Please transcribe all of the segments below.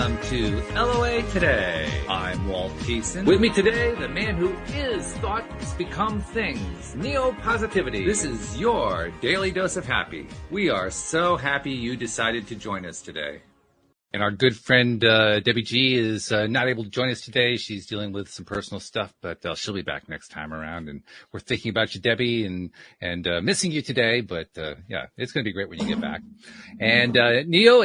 welcome to LOA Today. I'm Walt Thiessen. With me today, the man who is thoughts become things, Neo-Positivity. This is your daily dose of happy. We are so happy you decided to join us today. And our good friend Debbie G is not able to join us today. She's dealing with some personal stuff, but she'll be back next time around. And we're thinking about you, Debbie, and missing you today. But yeah, it's going to be great when you get back. And Neo,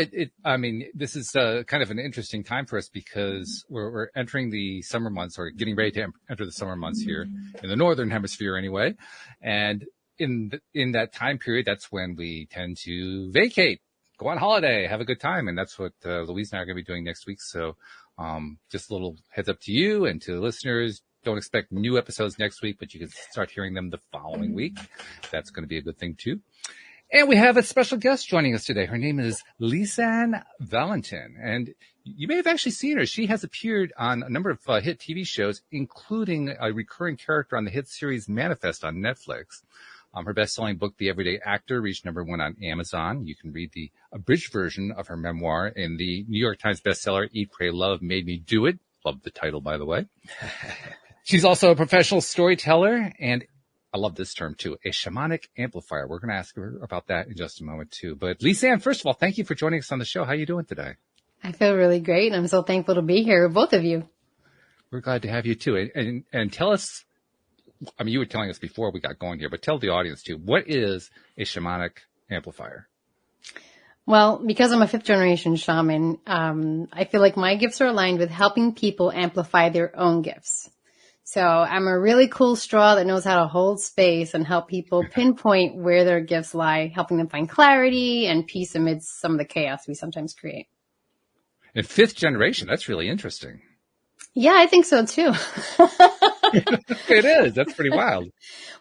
this is kind of an interesting time for us because we're entering the summer months, or getting ready to enter the summer months here in the northern hemisphere, anyway. And in that time period, that's when we tend to vacate. Go on holiday, have a good time. And that's what Louise and I are going to be doing next week. So just a little heads up to you and to the listeners. Don't expect new episodes next week, but you can start hearing them the following week. That's going to be a good thing, too. And we have a special guest joining us today. Her name is Lisann Valentin. And you may have actually seen her. She has appeared on a number of hit TV shows, including a recurring character on the hit series Manifest on Netflix. Her best-selling book, The Everyday Actor, reached #1 on Amazon. You can read the abridged version of her memoir in the New York Times bestseller, Eat, Pray, Love, Made Me Do It. Love the title, by the way. She's also a professional storyteller, and I love this term, too, a shamanic amplifier. We're going to ask her about that in just a moment, too. But Lisann, first of all, thank you for joining us on the show. How are you doing today? I feel really great, and I'm so thankful to be here with both of you. We're glad to have you, too. And tell us, I mean, you were telling us before we got going here, but tell the audience too, what is a shamanic amplifier? Well, because I'm a fifth generation shaman, I feel like my gifts are aligned with helping people amplify their own gifts. So I'm a really cool straw that knows how to hold space and help people pinpoint where their gifts lie, helping them find clarity and peace amidst some of the chaos we sometimes create. And fifth generation, that's really interesting. Yeah, I think so too. It is. That's pretty wild.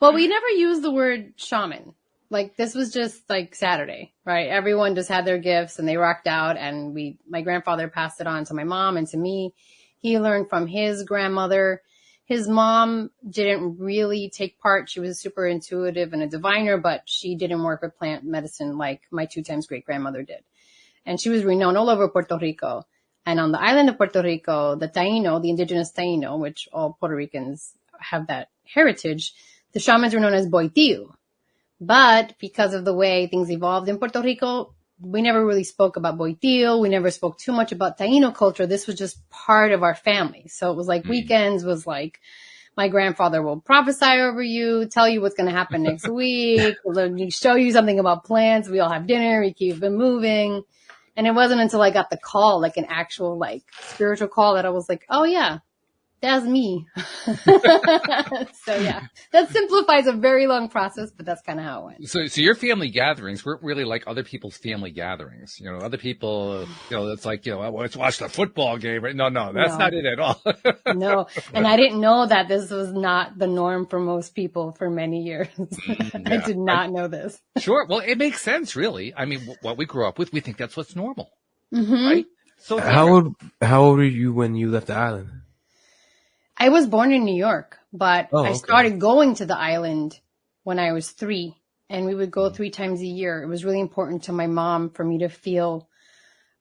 Well, we never used the word shaman. Like, this was just like Saturday, right? Everyone just had their gifts and they rocked out, and my grandfather passed it on to my mom and to me. He learned from his grandmother. His mom didn't really take part. She was super intuitive and a diviner, but she didn't work with plant medicine like my 2 times great grandmother did. And she was renowned all over Puerto Rico. And on the island of Puerto Rico, the Taino, the indigenous Taino, which all Puerto Ricans have that heritage, the shamans were known as boitiu. But because of the way things evolved in Puerto Rico, we never really spoke about boitiu. We never spoke too much about Taino culture. This was just part of our family. So it was like weekends was like, my grandfather will prophesy over you, tell you what's going to happen next week, show you something about plants. We all have dinner. We keep it moving. And it wasn't until I got the call, like an actual, like, spiritual call, that I was like, oh, yeah, that's me. So, yeah, that simplifies a very long process, but that's kind of how it went. So your family gatherings weren't really like other people's family gatherings. You know, other people, it's like, let's watch the football game. Right? No, that's not it at all. No. And I didn't know that this was not the norm for most people for many years. I did not know this. Sure. Well, it makes sense, really. I mean, what we grew up with, we think that's what's normal. Mm-hmm. Right? So how old were you when you left the island? I was born in New York, but I started going to the island when I was 3, and we would go 3 times a year. It was really important to my mom for me to feel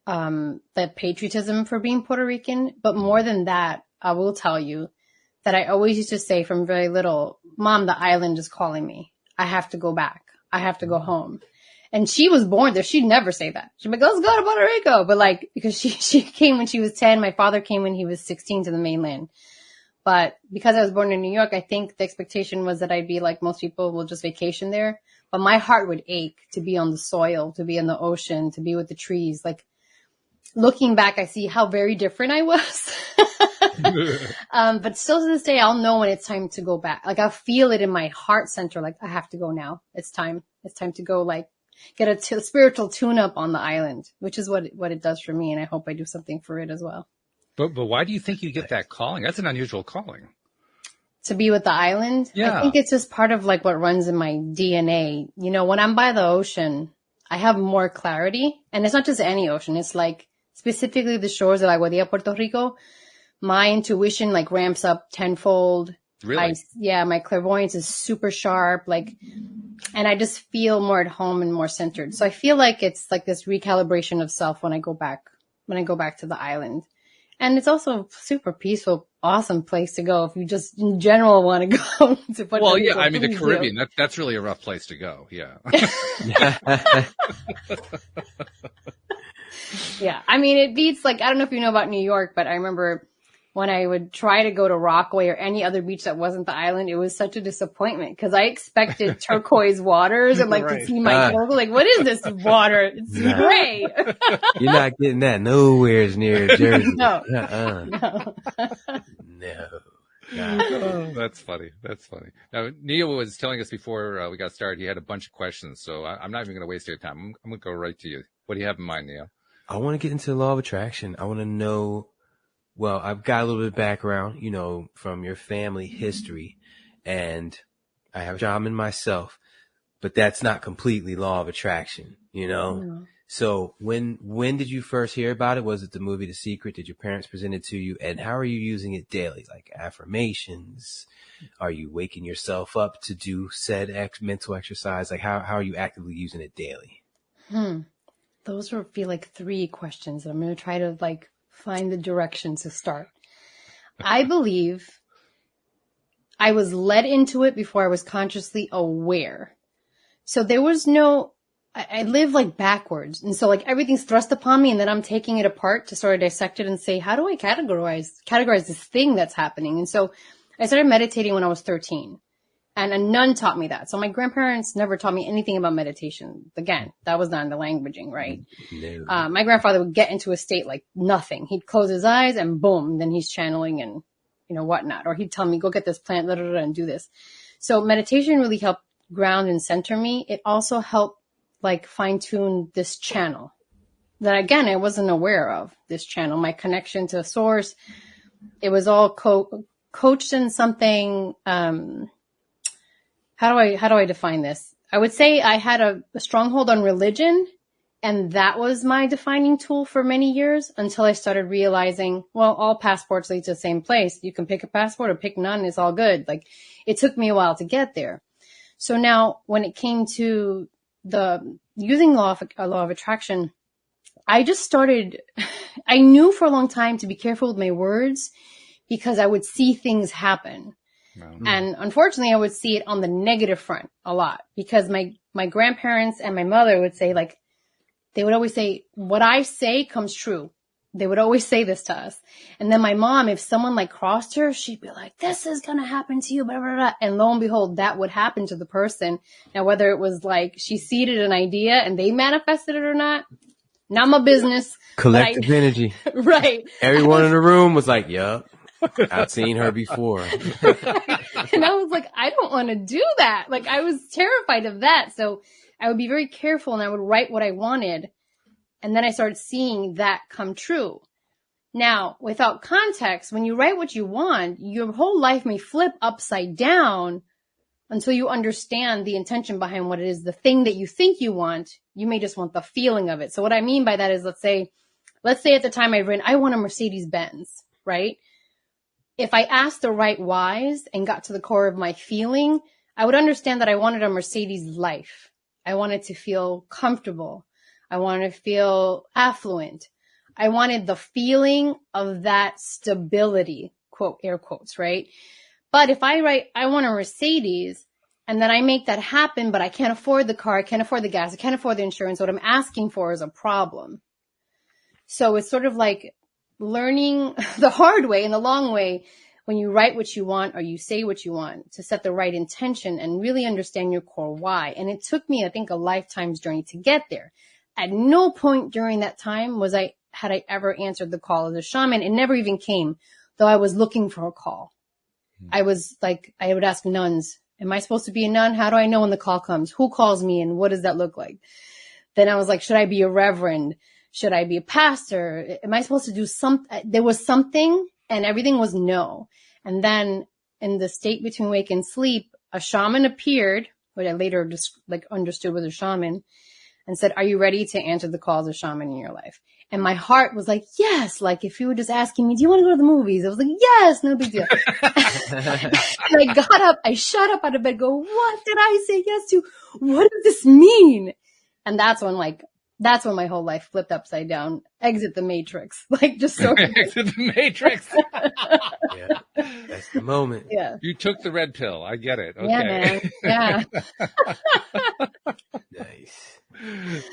that patriotism for being Puerto Rican. But more than that, I will tell you that I always used to say from very little, Mom, the island is calling me. I have to go back. I have to go home. And she was born there. She'd never say that. She'd be like, let's go to Puerto Rico. But like, because she came when she was 10, my father came when he was 16 to the mainland. But because I was born in New York, I think the expectation was that I'd be like most people will just vacation there. But my heart would ache to be on the soil, to be in the ocean, to be with the trees. Like, looking back, I see how very different I was. But still to this day, I'll know when it's time to go back. Like, I'll feel it in my heart center. Like, I have to go now. It's time. It's time to go, like, get a spiritual tune-up on the island, which is what it does for me. And I hope I do something for it as well. But why do you think you get that calling? That's an unusual calling. To be with the island? Yeah. I think it's just part of like what runs in my DNA. You know, when I'm by the ocean, I have more clarity. And it's not just any ocean. It's like specifically the shores of Aguadilla, Puerto Rico. My intuition like ramps up tenfold. Really? My clairvoyance is super sharp. Like, and I just feel more at home and more centered. So I feel like it's like this recalibration of self when I go back when I go back to the island. And it's also a super peaceful, awesome place to go if you just in general want to go to Puerto Well, Rico. yeah, I mean, the Please Caribbean, do. that's really a rough place to go. Yeah. Yeah. I mean, it beats like, I don't know if you know about New York, but I remember when I would try to go to Rockaway or any other beach that wasn't the island, it was such a disappointment because I expected turquoise waters and like to see my toes. Like, what is this water? It's gray. You're not getting that nowhere near Jersey. No. No. Oh, that's funny. That's funny. Now, Neil was telling us before we got started, he had a bunch of questions, so I'm not even going to waste your time. I'm going to go right to you. What do you have in mind, Neil? I want to get into the law of attraction. I want to know, well, I've got a little bit of background, you know, from your family history, and I have a shaman myself, but that's not completely law of attraction, you know? No. So when did you first hear about it? Was it the movie The Secret? Did your parents present it to you? And how are you using it daily? Like affirmations? Are you waking yourself up to do said mental exercise? Like how are you actively using it daily? Those would be like 3 questions. I'm going to try to like find the direction to start. I believe I was led into it before I was consciously aware. So there was no, I live like backwards. And so like everything's thrust upon me and then I'm taking it apart to sort of dissect it and say, how do I categorize this thing that's happening? And so I started meditating when I was 13 and a nun taught me that. So my grandparents never taught me anything about meditation. Again, that was not in the languaging, right? No. My grandfather would get into a state like nothing. He'd close his eyes and boom, then he's channeling and, you know, whatnot. Or he'd tell me, go get this plant, and do this. So meditation really helped ground and center me. It also helped like fine tune this channel that again, I wasn't aware of this channel, my connection to source. It was all coached in something. How do I define this? I would say I had a stronghold on religion and that was my defining tool for many years until I started realizing, well, all passports lead to the same place. You can pick a passport or pick none. It's all good. Like it took me a while to get there. So now when it came to the using law of attraction, I just started, I knew for a long time to be careful with my words because I would see things happen. Wow. And unfortunately, I would see it on the negative front a lot because my grandparents and my mother would say like, they would always say, what I say comes true. They would always say this to us. And then my mom, if someone like crossed her, she'd be like, this is going to happen to you, blah, blah, blah. And lo and behold, that would happen to the person. Now, whether it was like she seeded an idea and they manifested it or not my business. Collective energy. Right. Everyone in the room was like, yup, I've seen her before. And I was like, I don't want to do that. Like I was terrified of that. So I would be very careful and I would write what I wanted. And then I started seeing that come true. Now, without context, when you write what you want, your whole life may flip upside down until you understand the intention behind what it is, the thing that you think you want. You may just want the feeling of it. So what I mean by that is, let's say at the time I've written, I want a Mercedes Benz, right? If I asked the right whys and got to the core of my feeling, I would understand that I wanted a Mercedes life. I wanted to feel comfortable. I wanted to feel affluent. I wanted the feeling of that stability, quote, air quotes, right? But if I write, I want a Mercedes, and then I make that happen, but I can't afford the car, I can't afford the gas, I can't afford the insurance, what I'm asking for is a problem. So it's sort of like learning the hard way and the long way when you write what you want or you say what you want to set the right intention and really understand your core why. And it took me, I think, a lifetime's journey to get there. At no point during that time had I ever answered the call as a shaman. It never even came, though I was looking for a call. I was like, I would ask nuns, am I supposed to be a nun? How do I know when the call comes? Who calls me and what does that look like? Then I was like, should I be a reverend? Should I be a pastor? Am I supposed to do something? There was something and everything was no. And then in the state between wake and sleep, a shaman appeared, what I later just understood was a shaman, and said, are you ready to answer the calls of shaman in your life? And my heart was like, yes. Like if you were just asking me, do you want to go to the movies? I was like, yes, no big deal. And I got up, I shot up out of bed, go, what did I say yes to? What does this mean? And that's when like That's when my whole life flipped upside down. Exit the matrix. Like, just so. Exit the matrix. Yeah, that's the moment. Yeah. You took the red pill. I get it. Okay. Yeah, man. Yeah. Nice.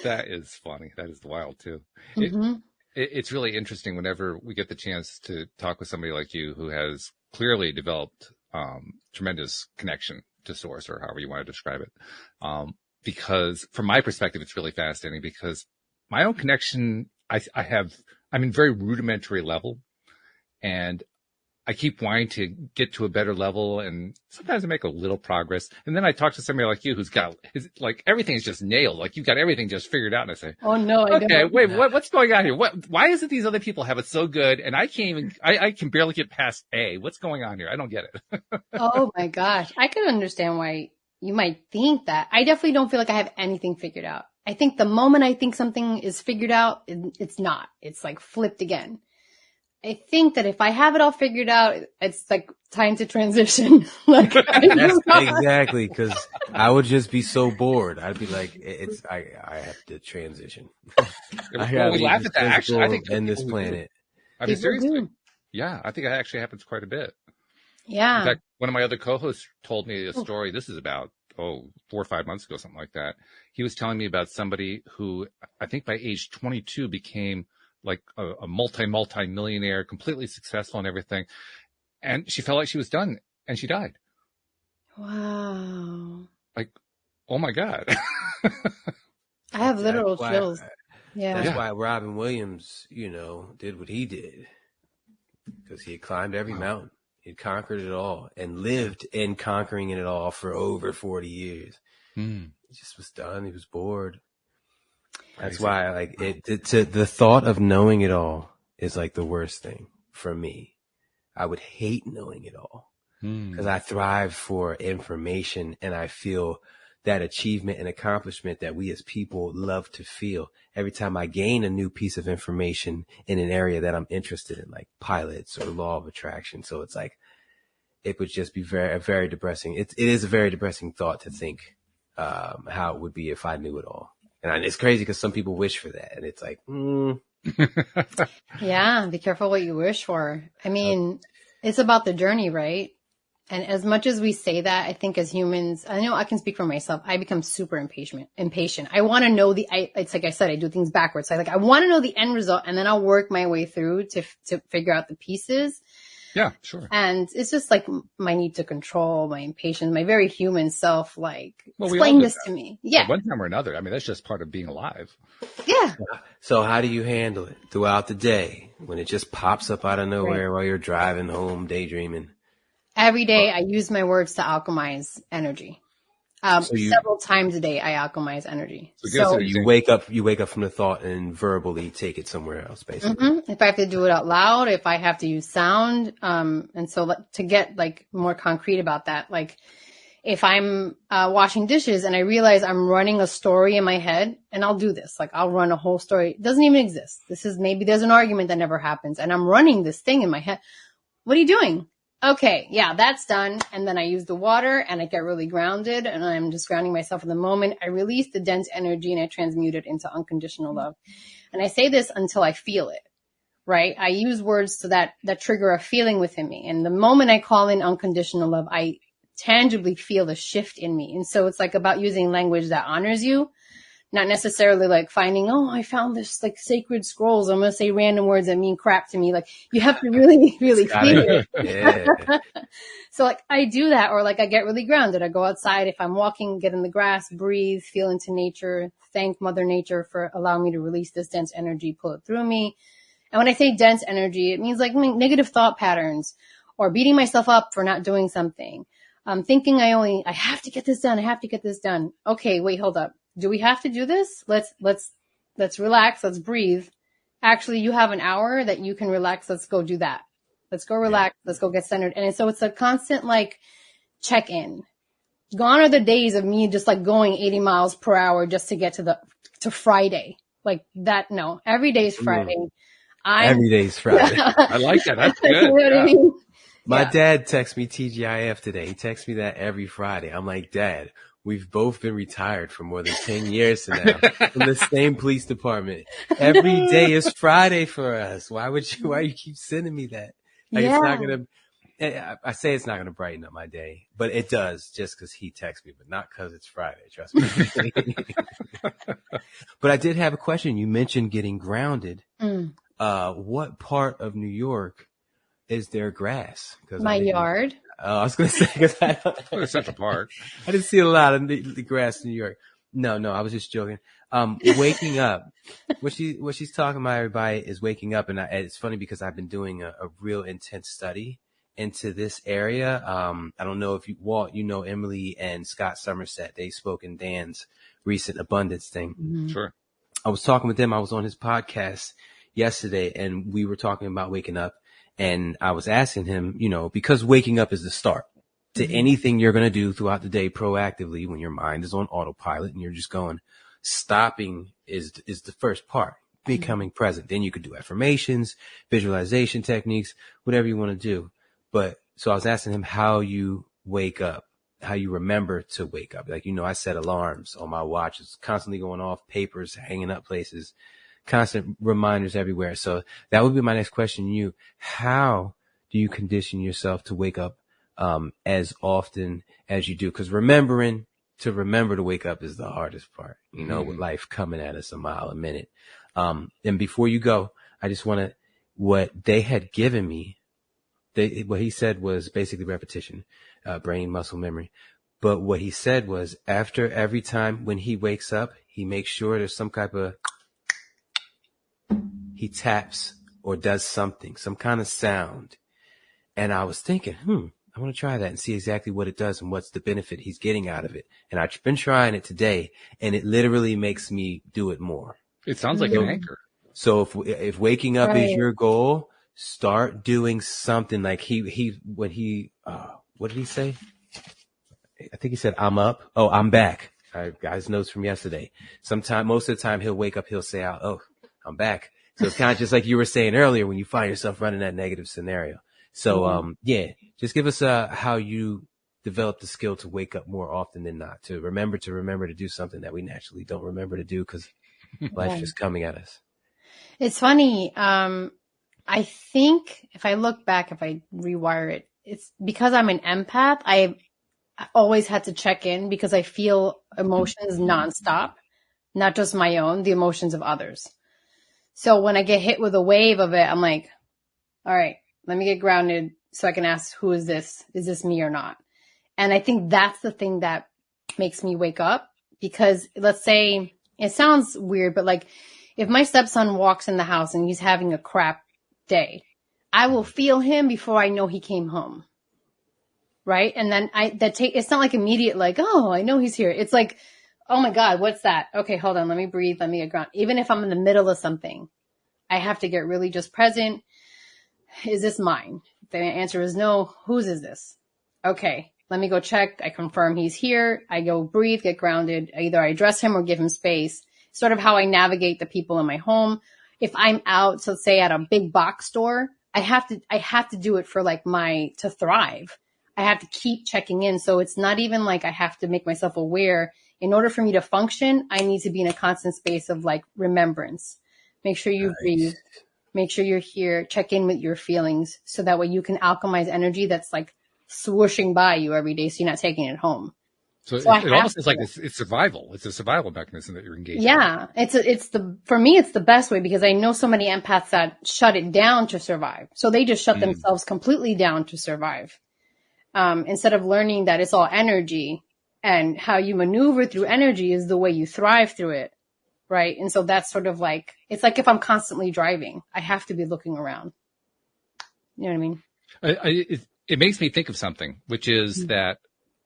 That is funny. That is wild too. Mm-hmm. It's really interesting whenever we get the chance to talk with somebody like you who has clearly developed tremendous connection to source, or however you want to describe it. Because from my perspective, it's really fascinating because my own connection, I'm in very rudimentary level, and I keep wanting to get to a better level, and sometimes I make a little progress. And then I talk to somebody like you who's got like everything's just nailed. Like you've got everything just figured out. And I say, oh no, I okay, don't. wait, what's going on here? Why is it these other people have it so good? And I can't even, I can barely get past A. What's going on here? I don't get it. Oh my gosh. I can understand why you might think that. I definitely don't feel like I have anything figured out. I think the moment I think something is figured out, it's not. It's like flipped again. I think that if I have it all figured out, it's like time to transition. Like, That's exactly, because I would just be so bored. I'd be like, I have to transition. We laugh at that. Actually, I think end this planet. I mean, seriously. Do. Yeah, I think that actually happens quite a bit. Yeah. In fact, one of my other co-hosts told me a story. This is about, 4 or 5 months ago, something like that. He was telling me about somebody who I think by age 22 became like a multi-millionaire, completely successful and everything. And she felt like she was done and she died. Wow. Like, oh my God. I have literal chills. Yeah. That's why Robin Williams, did what he did. Because he had climbed every mountain. He had conquered it all and lived in conquering it all for over 40 years. He just was done. He was bored. That's why, like, the thought of knowing it all is like the worst thing for me. I would hate knowing it all because I thrive for information, and I feel that achievement and accomplishment that we as people love to feel every time I gain a new piece of information in an area that I'm interested in, like pilots or law of attraction. So it's like, it would just be very depressing. It is a very depressing thought to think how it would be if I knew it all. And it's crazy because some people wish for that. And it's like, Yeah, be careful what you wish for. I mean, it's about the journey, right? And as much as we say that, I think as humans, I know I can speak for myself. I become super impatient. I want to know it's like I said, I do things backwards. So I want to know the end result, and then I'll work my way through to figure out the pieces. Yeah, sure. And it's just like my need to control, my impatience, my very human self, like, well, explain this to me. Yeah. At one time or another. I mean, that's just part of being alive. Yeah. So how do you handle it throughout the day when it just pops up out of nowhere while you're driving home, daydreaming? Every day I use my words to alchemize energy. Several times a day I alchemize energy. So you wake up from the thought and verbally take it somewhere else, basically. If I have to do it out loud, if I have to use sound, and so to get like more concrete about that, like if I'm washing dishes and I realize I'm running a story in my head, and I'll do this, like I'll run a whole story. It doesn't even exist. Maybe there's an argument that never happens, and I'm running this thing in my head. What are you doing? Okay, yeah, that's done. And then I use the water and I get really grounded, and I'm just grounding myself in the moment. I release the dense energy and I transmute it into unconditional love. And I say this until I feel it, right? I use words so that trigger a feeling within me. And the moment I call in unconditional love, I tangibly feel the shift in me. And so it's like about using language that honors you, not necessarily like finding, I found this like sacred scrolls. I'm going to say random words that mean crap to me. Like you have to really, really feel it. Yeah. So like I do that, or like I get really grounded. I go outside. If I'm walking, get in the grass, breathe, feel into nature, thank Mother Nature for allowing me to release this dense energy, pull it through me. And when I say dense energy, it means like negative thought patterns or beating myself up for not doing something. Thinking I have to get this done. I have to get this done. Okay, wait, hold up. Do we have to do this? Let's relax. Let's breathe. Actually, you have an hour that you can relax. Let's go do that. Let's go relax. Let's go get centered. And so it's a constant like check in. Gone are the days of me just like going 80 miles per hour just to get to Friday. Like that. No, every day is Friday. Every day's Friday. I like that. That's good. You know what I mean? My dad texts me TGIF today. He texts me that every Friday. I'm like, Dad, we've both been retired for more than 10 years now from the same police department. Every day is Friday for us. Why you keep sending me that? Like, Yeah. it's not going to, I say it's not going to brighten up my day, but it does just because he texts me, but not because it's Friday. Trust me. But I did have a question. You mentioned getting grounded. What part of New York is there grass? My yard. I was going to say, because I don't. Central Park. I didn't see a lot of the grass in New York. No, I was just joking. Waking up. What she's talking about, everybody, is waking up. And it's funny because I've been doing a real intense study into this area. I don't know if Walt, Emily and Scott Somerset. They spoke in Dan's recent abundance thing. Mm-hmm. Sure. I was talking with them. I was on his podcast yesterday and we were talking about waking up. And I was asking him, because waking up is the start to anything you're going to do throughout the day proactively when your mind is on autopilot and you're just going, stopping is the first part, becoming present. Then you could do affirmations, visualization techniques, whatever you want to do. But so I was asking him how you wake up, how you remember to wake up. Like, I set alarms on my watch. It's constantly going off, papers hanging up places, constant reminders everywhere. So that would be my next question to you. How do you condition yourself to wake up as often as you do? Because remember to wake up is the hardest part, with life coming at us a mile a minute. And before you go, I just want to, what they had given me, what he said was basically repetition, brain muscle memory. But what he said was after every time when he wakes up, he makes sure there's some type of, he taps or does something, some kind of sound. And I was thinking, I want to try that and see exactly what it does and what's the benefit he's getting out of it. And I've been trying it today and it literally makes me do it more. It sounds like an anchor. So if waking up is your goal, start doing something like what did he say? I think he said, I'm up. Oh, I'm back. I got his notes from yesterday. Most of the time he'll wake up, he'll say, oh, I'm back. So it's kind of just like you were saying earlier when you find yourself running that negative scenario. So, just give us how you develop the skill to wake up more often than not, to remember to do something that we naturally don't remember to do because life's just coming at us. It's funny. I think if I look back, if I rewire it, it's because I'm an empath. I always had to check in because I feel emotions nonstop, not just my own, the emotions of others. So when I get hit with a wave of it, I'm like, all right, let me get grounded so I can ask, who is this? Is this me or not? And I think that's the thing that makes me wake up because let's say, it sounds weird, but like if my stepson walks in the house and he's having a crap day, I will feel him before I know he came home. Right. And then it's not like immediate, like, oh, I know he's here. It's like, oh my God, what's that? Okay, hold on. Let me breathe. Let me get grounded. Even if I'm in the middle of something, I have to get really just present. Is this mine? If the answer is no, whose is this? Okay, let me go check. I confirm he's here. I go breathe, get grounded. Either I address him or give him space. Sort of how I navigate the people in my home. If I'm out, so say at a big box store, I have to do it for like to thrive. I have to keep checking in. So it's not even like I have to make myself aware. In order for me to function, I need to be in a constant space of like remembrance. Make sure you breathe. Make sure you're here. Check in with your feelings so that way you can alchemize energy that's like swooshing by you every day so you're not taking it home. So it almost is like it's survival. It's a survival mechanism that you're engaged in. Yeah. For me, it's the best way because I know so many empaths that shut it down to survive. So they just shut themselves completely down to survive. Instead of learning that it's all energy and how you maneuver through energy is the way you thrive through it. Right. And so that's sort of like, it's like if I'm constantly driving, I have to be looking around. You know what I mean? It makes me think of something, which is that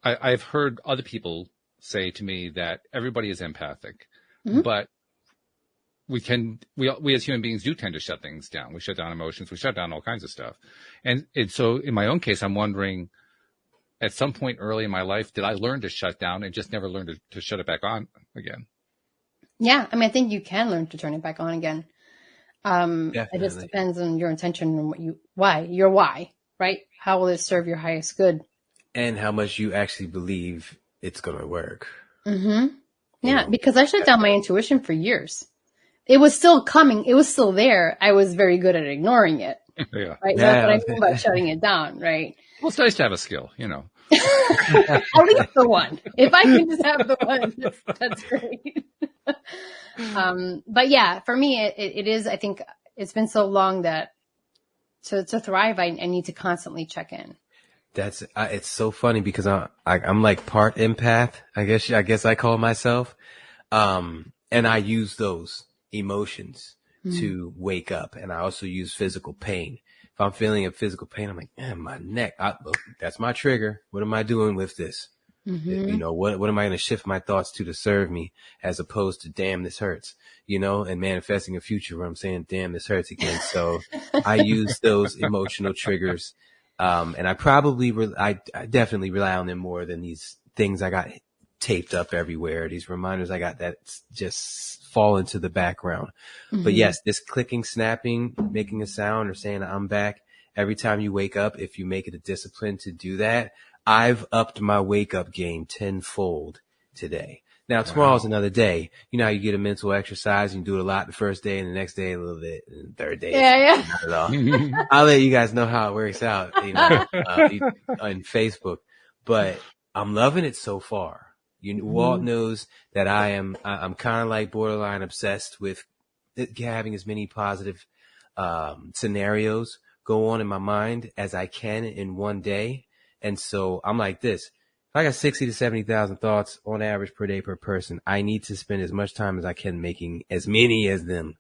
I've heard other people say to me that everybody is empathic, but we as human beings do tend to shut things down. We shut down emotions. We shut down all kinds of stuff. And so in my own case, I'm wondering, at some point early in my life, did I learn to shut down and just never learn to shut it back on again? Yeah. I mean, I think you can learn to turn it back on again. It just depends on your intention and your why, right? How will it serve your highest good? And how much you actually believe it's going to work. Mm-hmm. Yeah, because I shut down my intuition for years. It was still coming. It was still there. I was very good at ignoring it. Yeah. Right. So that's what I mean by shutting it down. Right. Well, it's nice to have a skill, you know. At least the one. If I can just have the one, that's great. But yeah, for me, it is, I think it's been so long that to thrive, I need to constantly check in. That's it's so funny because I'm like part empath. I guess I call myself. And I use those emotions to wake up, and I also use physical pain. If I'm feeling a physical pain, I'm like, man, my neck. That's my trigger. What am I doing with this? You know, what am I going to shift my thoughts to serve me, as opposed to damn, this hurts, you know, and manifesting a future where I'm saying, damn, this hurts again. So I use those emotional triggers. And I definitely rely on them more than these things I got taped up everywhere. These reminders I got that just fall into the background. But yes, this clicking, snapping, making a sound, or saying I'm back every time you wake up, if you make it a discipline to do that, I've upped my wake up game tenfold today. Now, tomorrow's another day. You know how you get a mental exercise and you do it a lot the first day, and the next day a little bit, and the third day not at all. I'll let you guys know how it works out, you know, on Facebook. But I'm loving it so far. Walt knows that I'm kind of like borderline obsessed with having as many positive scenarios go on in my mind as I can in one day. And so I'm like this. If I got 60 to 70,000 thoughts on average per day per person, I need to spend as much time as I can making as many as them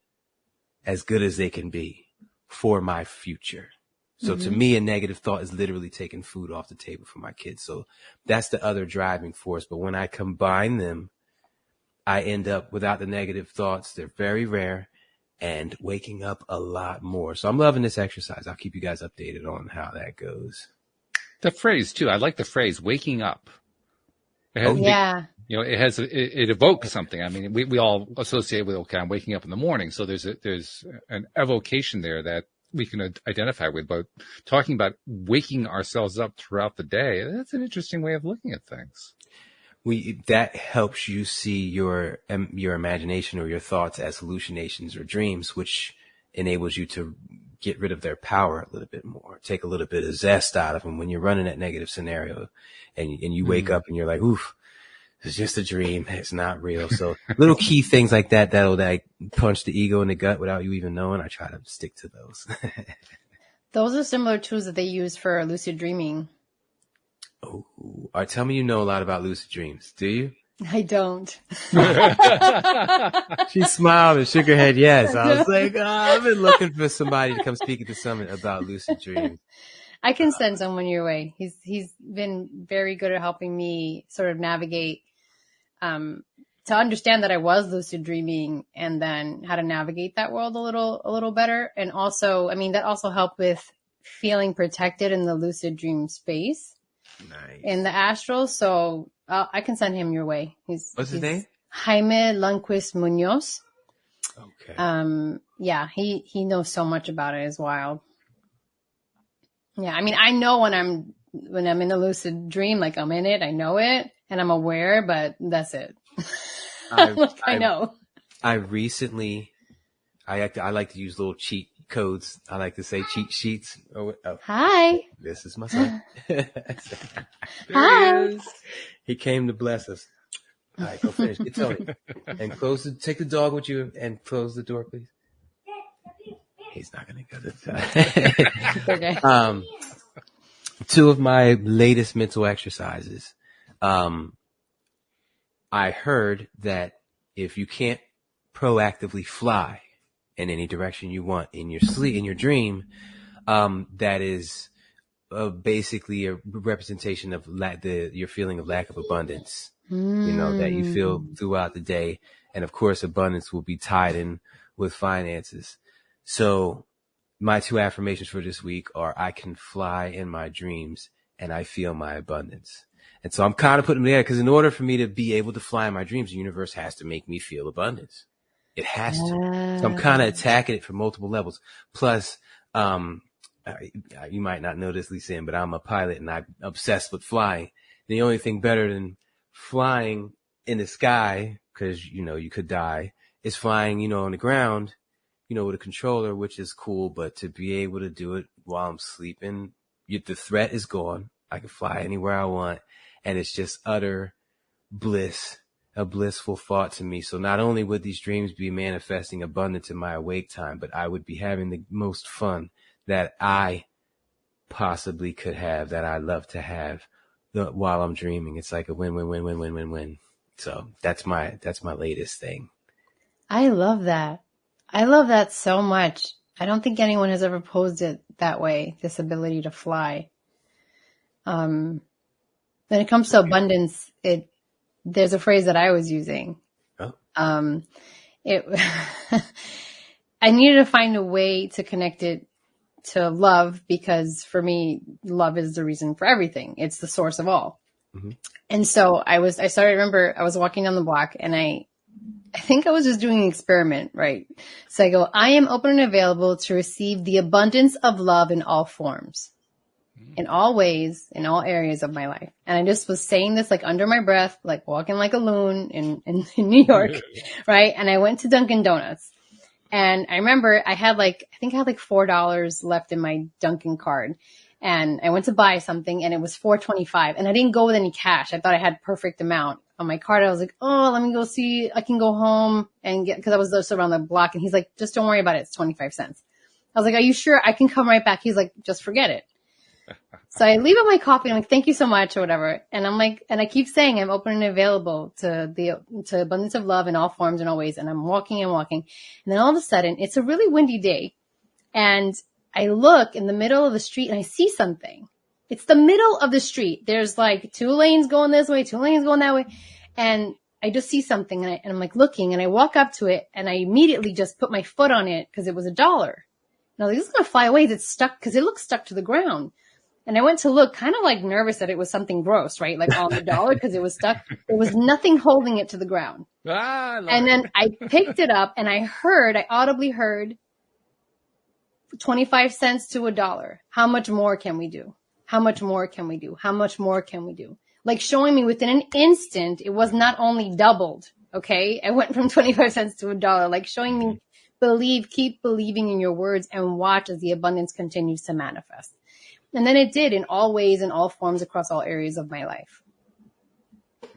as good as they can be for my future. So to me, a negative thought is literally taking food off the table for my kids. So that's the other driving force. But when I combine them, I end up without the negative thoughts. They're very rare, and waking up a lot more. So I'm loving this exercise. I'll keep you guys updated on how that goes. The phrase too. I like the phrase "waking up." Yeah. You know, it evokes something. I mean, we all associate with, okay, I'm waking up in the morning. So there's an evocation there that we can identify with. But talking about waking ourselves up throughout the day, that's an interesting way of looking at things. That helps you see your imagination or your thoughts as hallucinations or dreams, which enables you to get rid of their power a little bit more, take a little bit of zest out of them when you're running that negative scenario, and you wake up and you're like, oof, it's just a dream. It's not real. So little key things like that, that'll like punch the ego in the gut without you even knowing. I try to stick to those. Those are similar tools that they use for lucid dreaming. Oh, tell me you know a lot about lucid dreams. Do you? I don't. She smiled and shook her head yes. I was like, I've been looking for somebody to come speak at the summit about lucid dreams. I can send someone your way. He's been very good at helping me sort of navigate, to understand that I was lucid dreaming, and then how to navigate that world a little better. And also, I mean, that also helped with feeling protected in the lucid dream space. Nice. In the astral. So I can send him your way. What's his name? Jaime Lundquist Munoz. Okay. Yeah, he knows so much about it. It's wild. Yeah, I mean, I know when I'm in a lucid dream, like I'm in it, I know it, and I'm aware, but that's it. I know. I recently, I like to use little cheat codes. I like to say cheat sheets. Oh. Hi. This is my son. Hi. He came to bless us. All right, go finish. Get Tony. And take the dog with you and close the door, please. He's not going to go this time. Okay. Two of my latest mental exercises. I heard that if you can't proactively fly in any direction you want in your sleep, in your dream, that is basically a representation of your feeling of lack of abundance, you know, that you feel throughout the day. And of course, abundance will be tied in with finances. So my two affirmations for this week are: I can fly in my dreams, and I feel my abundance. And so I'm kind of putting them there because in order for me to be able to fly in my dreams, the universe has to make me feel abundance. It has to. So I'm kind of attacking it from multiple levels. Plus, you might not know this, Lisann, but I'm a pilot and I'm obsessed with flying. The only thing better than flying in the sky, because, you know, you could die, is flying, you know, on the ground, you know, with a controller, which is cool. But to be able to do it while I'm sleeping, the threat is gone. I can fly anywhere I want. And it's just utter bliss, a blissful thought to me. So not only would these dreams be manifesting abundance in my awake time, but I would be having the most fun that I possibly could have, that I love to have while I'm dreaming. It's like a win-win-win-win-win-win-win. So that's my latest thing. I love that. I love that so much. I don't think anyone has ever posed it that way, this ability to fly. When it comes to abundance, there's a phrase that I was using. Oh. I needed to find a way to connect it to love, because for me, love is the reason for everything. It's the source of all. Mm-hmm. And so I was walking down the block, and I think I was just doing an experiment, right? So I go, I am open and available to receive the abundance of love in all forms, in all ways, in all areas of my life. And I just was saying this like under my breath, like walking like a loon in New York, right? And I went to Dunkin' Donuts. And I remember I had like $4 left in my Dunkin' card. And I went to buy something, and it was $4.25. And I didn't go with any cash. I thought I had perfect amount on my card. I was like, oh, let me go see. I can go home and get, because I was just around the block. And he's like, just don't worry about it. It's 25 cents. I was like, are you sure? I can come right back. He's like, just forget it. So I leave out my coffee. I'm like, thank you so much, or whatever. And I'm like, and I keep saying I'm open and available to abundance of love in all forms and all ways. And I'm walking and walking. And then all of a sudden, it's a really windy day. And I look in the middle of the street, and I see something. It's the middle of the street. There's like 2 lanes going this way, 2 lanes going that way. And I just see something, and I'm like looking, and I walk up to it, and I immediately just put my foot on it because it was $1. And I was like, this is going to fly away. It's stuck, because it looks stuck to the ground. And I went to look, kind of like nervous that it was something gross, right? Like on the dollar, because it was stuck. There was nothing holding it to the ground. And then I picked it up, and I audibly heard 25 cents to $1. How much more can we do? How much more can we do? How much more can we do? Like showing me within an instant, it was not only doubled. Okay. I went from 25 cents to $1, like showing me keep believing in your words, and watch as the abundance continues to manifest. And then it did, in all ways, in all forms, across all areas of my life.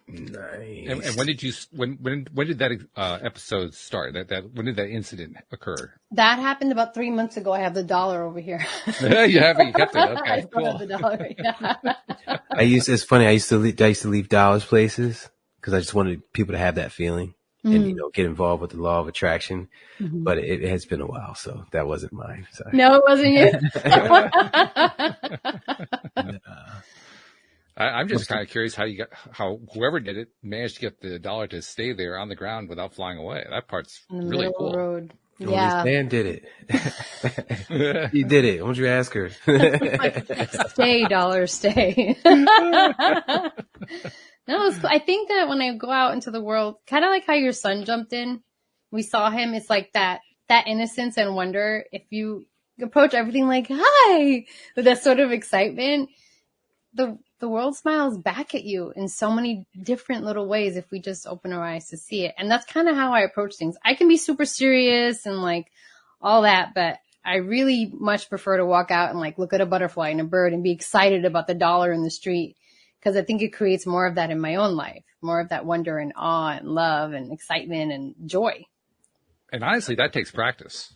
Nice. And when did that episode start? When did that incident occur? That happened about 3 months ago. I have the $1 over here. You have it. You kept it. Okay, I still have the $1. Yeah. It's funny. I used to leave dollars places because I just wanted people to have that feeling and get involved with the law of attraction. Mm-hmm. But it has been a while, so that wasn't mine. Sorry. No, it wasn't you. I'm just kind of curious how whoever did it managed to get the $1 to stay there on the ground without flying away. That part's really cool. Road. Well, yeah. This man did it. He did it. Why don't you ask her? Stay, $1, stay. No, I think that when I go out into the world, kind of like how your son jumped in, we saw him. It's like that innocence and wonder. If you approach everything like, hi, with that sort of excitement, the world smiles back at you in so many different little ways if we just open our eyes to see it. And that's kind of how I approach things. I can be super serious and like all that, but I really much prefer to walk out and like look at a butterfly and a bird and be excited about the $1 in the street, because I think it creates more of that in my own life, more of that wonder and awe and love and excitement and joy. And honestly, that takes practice.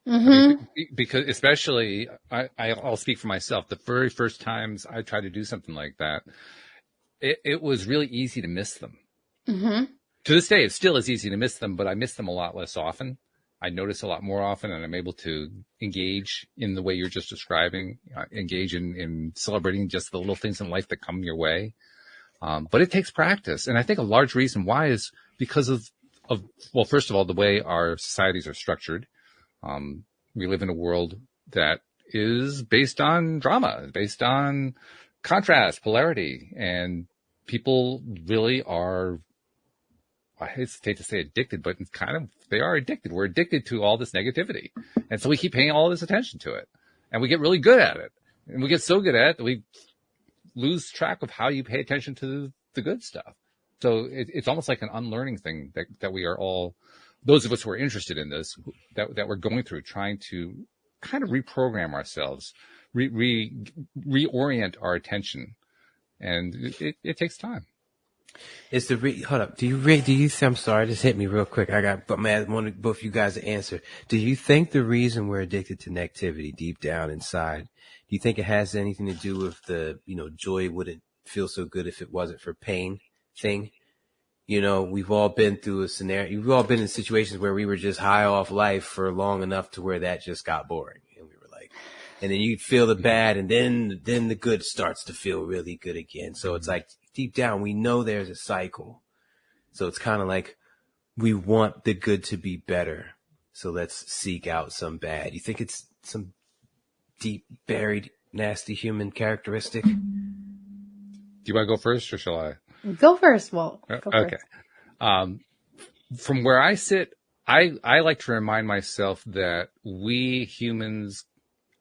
Mm-hmm. I mean, because especially, I'll speak for myself. The very first times I tried to do something like that, it was really easy to miss them. Mm-hmm. To this day, it still is easy to miss them, but I miss them a lot less often. I notice a lot more often, and I'm able to engage in the way you're just describing, engage in celebrating just the little things in life that come your way. But it takes practice. And I think a large reason why is because of well, first of all, the way our societies are structured. We live in a world that is based on drama, based on contrast, polarity, and people really are, I hesitate to say addicted, but it's they are addicted. We're addicted to all this negativity. And so we keep paying all this attention to it, and we get really good at it. And we get so good at it that we lose track of how you pay attention to the good stuff. So it's almost like an unlearning thing that we are all, those of us who are interested in this, that we're going through, trying to kind of reprogram ourselves, reorient our attention. And it takes time. It's hold up. Do you I'm sorry, just hit me real quick. I want both you guys to answer. Do you think the reason we're addicted to negativity deep down inside, do you think it has anything to do with the, joy wouldn't feel so good if it wasn't for pain thing? We've all been through a scenario. We've all been in situations where we were just high off life for long enough to where that just got boring. And we were like, and then you feel the bad, and then the good starts to feel really good again. So it's like deep down, we know there's a cycle. So it's kind of like we want the good to be better. So let's seek out some bad. You think it's some deep buried, nasty human characteristic? Do you want to go first, or shall I? Go first, Walt. Go okay. First. From where I sit, I like to remind myself that we humans,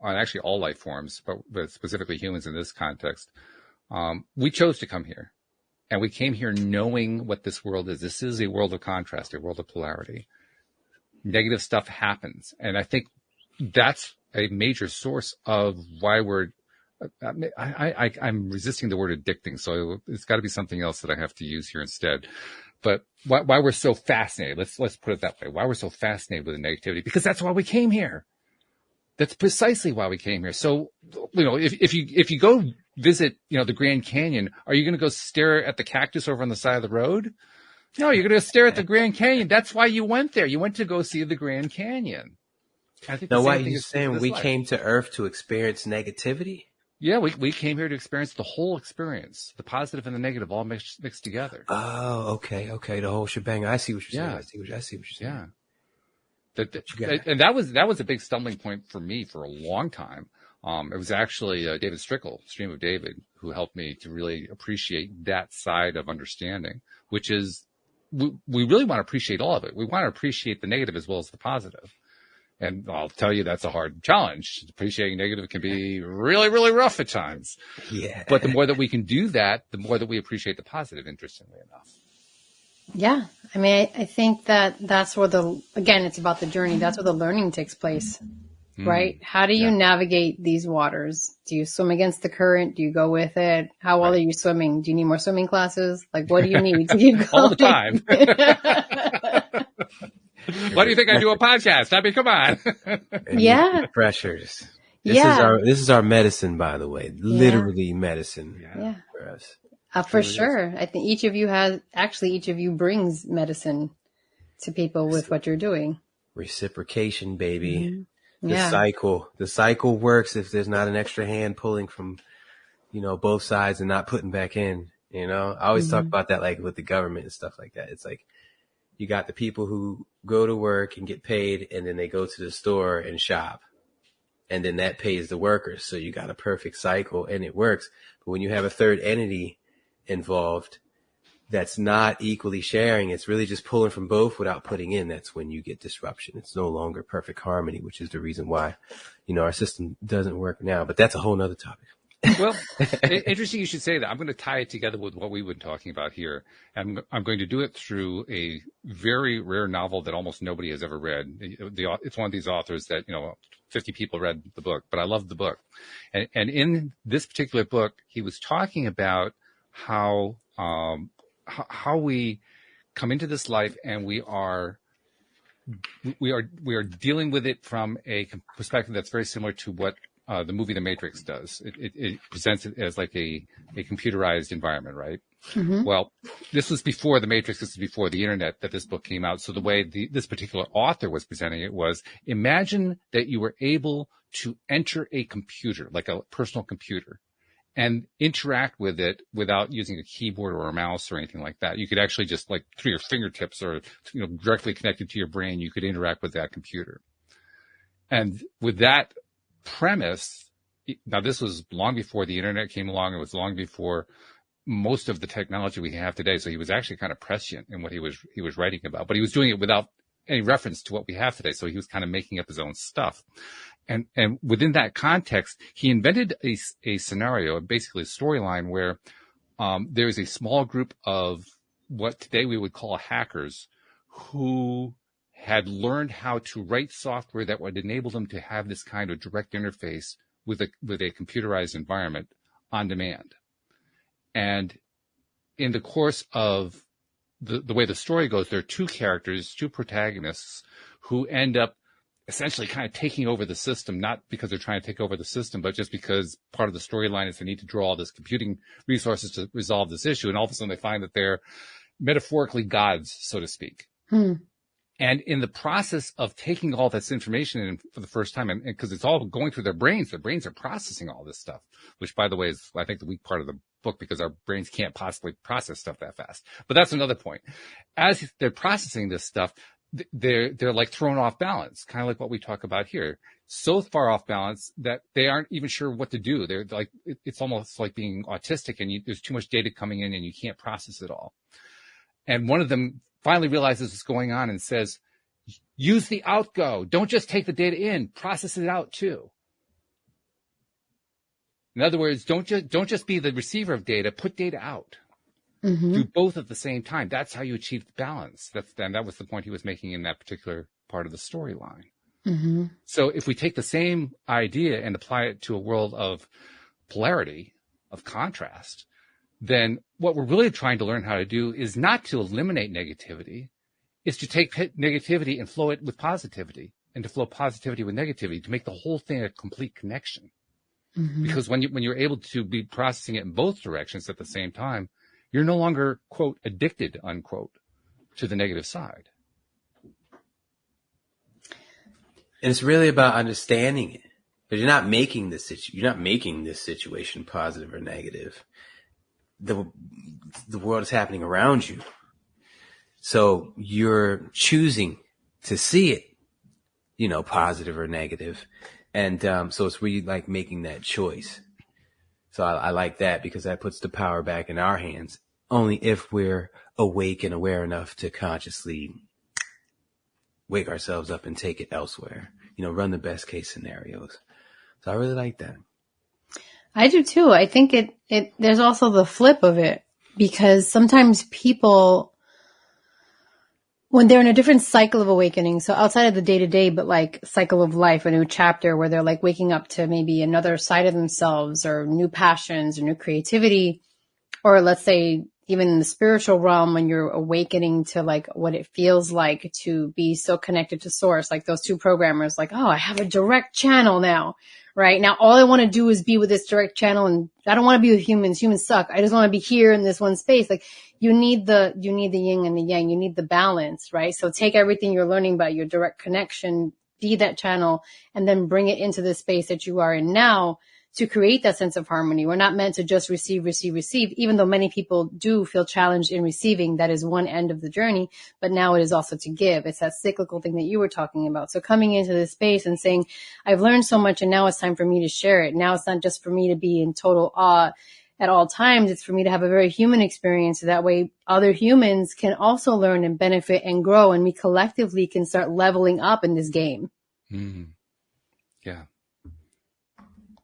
and actually all life forms, but specifically humans in this context, we chose to come here. And we came here knowing what this world is. This is a world of contrast, a world of polarity. Negative stuff happens. And I think that's a major source of why I'm resisting the word addicting, so it's got to be something else that I have to use here instead. But why we're so fascinated, let's put it that way, why we're so fascinated with the negativity, because that's why we came here. That's precisely why we came here. So, if you go visit, the Grand Canyon, are you going to go stare at the cactus over on the side of the road? No, you're going to stare at the Grand Canyon. That's why you went there. You went to go see the Grand Canyon. I think. Now, why are you saying we came to Earth to experience negativity? Yeah, we came here to experience the whole experience, the positive and the negative, all mixed together. Oh, okay, the whole shebang. I see what you're saying. I see what you're saying. Yeah, and that was a big stumbling point for me for a long time. It was actually David Strickle, Stream of David, who helped me to really appreciate that side of understanding, which is we really want to appreciate all of it. We want to appreciate the negative as well as the positive. And I'll tell you, that's a hard challenge. Appreciating negative can be really, really rough at times. Yeah. But the more that we can do that, the more that we appreciate the positive, interestingly enough. Yeah. I mean, I think that's where it's about the journey. That's where the learning takes place, right? How do you navigate these waters? Do you swim against the current? Do you go with it? How well are you swimming? Do you need more swimming classes? Like, what do you need to keep going? All the time. Why do you think I do a podcast? I mean, come on. Yeah. Pressures. This is our medicine, by the way. Literally medicine. Yeah. For us. For sure. I think each of you brings medicine to people with what you're doing. Reciprocation, baby. Mm-hmm. The cycle works if there's not an extra hand pulling from, both sides and not putting back in, I always talk about that, like with the government and stuff like that. It's like, you got the people who go to work and get paid, and then they go to the store and shop. And then that pays the workers. So you got a perfect cycle and it works. But when you have a third entity involved that's not equally sharing, it's really just pulling from both without putting in. That's when you get disruption. It's no longer perfect harmony, which is the reason why, our system doesn't work now. But that's a whole nother topic. Well, interesting you should say that. I'm going to tie it together with what we've been talking about here. And I'm going to do it through a very rare novel that almost nobody has ever read. It's one of these authors that, 50 people read the book, but I love the book. And in this particular book, he was talking about how we come into this life and we are dealing with it from a perspective that's very similar to what the movie The Matrix does. It presents it as like a computerized environment, right? Mm-hmm. Well, this was before The Matrix. This is before the internet that this book came out. So the way this particular author was presenting it was, imagine that you were able to enter a computer, like a personal computer, and interact with it without using a keyboard or a mouse or anything like that. You could actually just, like, through your fingertips or, directly connected to your brain, you could interact with that computer. And with that premise, now this was long before the internet came along. It was long before most of the technology we have today. So he was actually kind of prescient in what he was writing about, but he was doing it without any reference to what we have today. So he was kind of making up his own stuff. And within that context, he invented a scenario, basically a storyline where there is a small group of what today we would call hackers who had learned how to write software that would enable them to have this kind of direct interface with a computerized environment on demand. And in the course of the way the story goes, there are two characters, two protagonists who end up essentially kind of taking over the system, not because they're trying to take over the system, but just because part of the storyline is they need to draw all this computing resources to resolve this issue. And all of a sudden they find that they're metaphorically gods, so to speak. And in the process of taking all this information in for the first time, and because it's all going through their brains are processing all this stuff, which, by the way, is, I think, the weak part of the book, because our brains can't possibly process stuff that fast. But that's another point. As they're processing this stuff, they're like thrown off balance, kind of like what we talk about here. So far off balance that they aren't even sure what to do. They're like, it's almost like being autistic, and there's too much data coming in and you can't process it all. And one of them finally realizes what's going on and says, use the outgo. Don't just take the data in, process it out too. In other words, don't just be the receiver of data, put data out. Do both at the same time. That's how you achieve the balance. And that was the point he was making in that particular part of the storyline. So if we take the same idea and apply it to a world of polarity, of contrast, then what we're really trying to learn how to do is not to eliminate negativity, is to take negativity and flow it with positivity, and to flow positivity with negativity, to make the whole thing a complete connection. Because when you're able to be processing it in both directions at the same time, you're no longer, quote, addicted, unquote, to the negative side. And it's really about understanding it. But you're not making this situation positive or negative. The world is happening around you. So you're choosing to see it, positive or negative. And so it's really like making that choice. So I like that, because that puts the power back in our hands, only if we're awake and aware enough to consciously wake ourselves up and take it elsewhere, run the best case scenarios. So I really like that. I do too. I think there's also the flip of it, because sometimes people, when they're in a different cycle of awakening, so outside of the day-to-day, but like cycle of life, a new chapter where they're like waking up to maybe another side of themselves, or new passions or new creativity, or let's say even in the spiritual realm, when you're awakening to like what it feels like to be so connected to source, like those two programmers, like, oh, I have a direct channel now, right? Now all I want to do is be with this direct channel, and I don't want to be with humans. Humans suck. I just want to be here in this one space. Like, you need the yin and the yang. You need the balance, right? So take everything you're learning about your direct connection, be that channel, and then bring it into the space that you are in now to create that sense of harmony. We're not meant to just receive, even though many people do feel challenged in receiving. That is one end of the journey, but now it is also to give. It's that cyclical thing that you were talking about. So coming into this space and saying, I've learned so much, and now it's time for me to share it. Now it's not just for me to be in total awe at all times. It's for me to have a very human experience. So that way other humans can also learn and benefit and grow, and we collectively can start leveling up in this game. Yeah.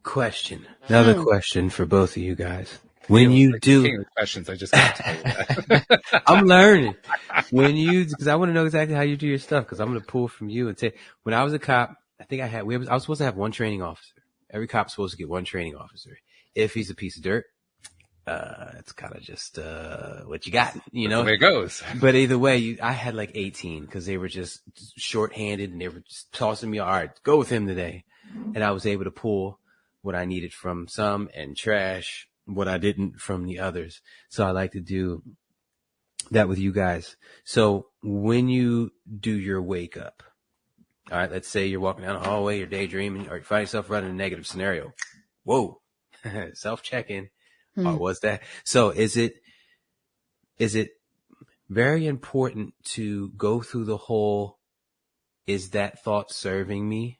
Question. Another question for both of you guys. When you do the questions, I just got to tell you that. I'm learning. Because I want to know exactly how you do your stuff, because I'm going to pull from you and say, when I was a cop, I think I was supposed to have one training officer. Every cop's supposed to get one training officer. If he's a piece of dirt, it's kind of just what you got, That's the way it goes. But either way, I had like 18, because they were just shorthanded, and they were just tossing me, all right, go with him today. And I was able to pull what I needed from some and trash what I didn't from the others. So I like to do that with you guys. So when you do your wake up, all right, let's say you're walking down the hallway, you're daydreaming, or you find yourself running a negative scenario. Whoa, self-check-in. Or was that? So is it very important to go through the whole, is that thought serving me?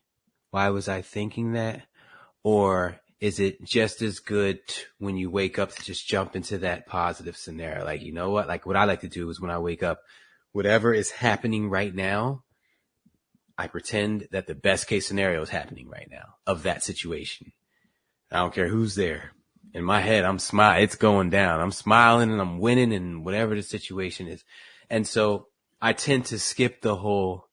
Why was I thinking that? Or is it just as good when you wake up to just jump into that positive scenario? Like, you know what? Like, what I like to do is when I wake up, whatever is happening right now, I pretend that the best case scenario is happening right now of that situation. I don't care who's there. in my head, I'm smiling. It's going down. I'm smiling and I'm winning and whatever the situation is. And so I tend to skip the whole,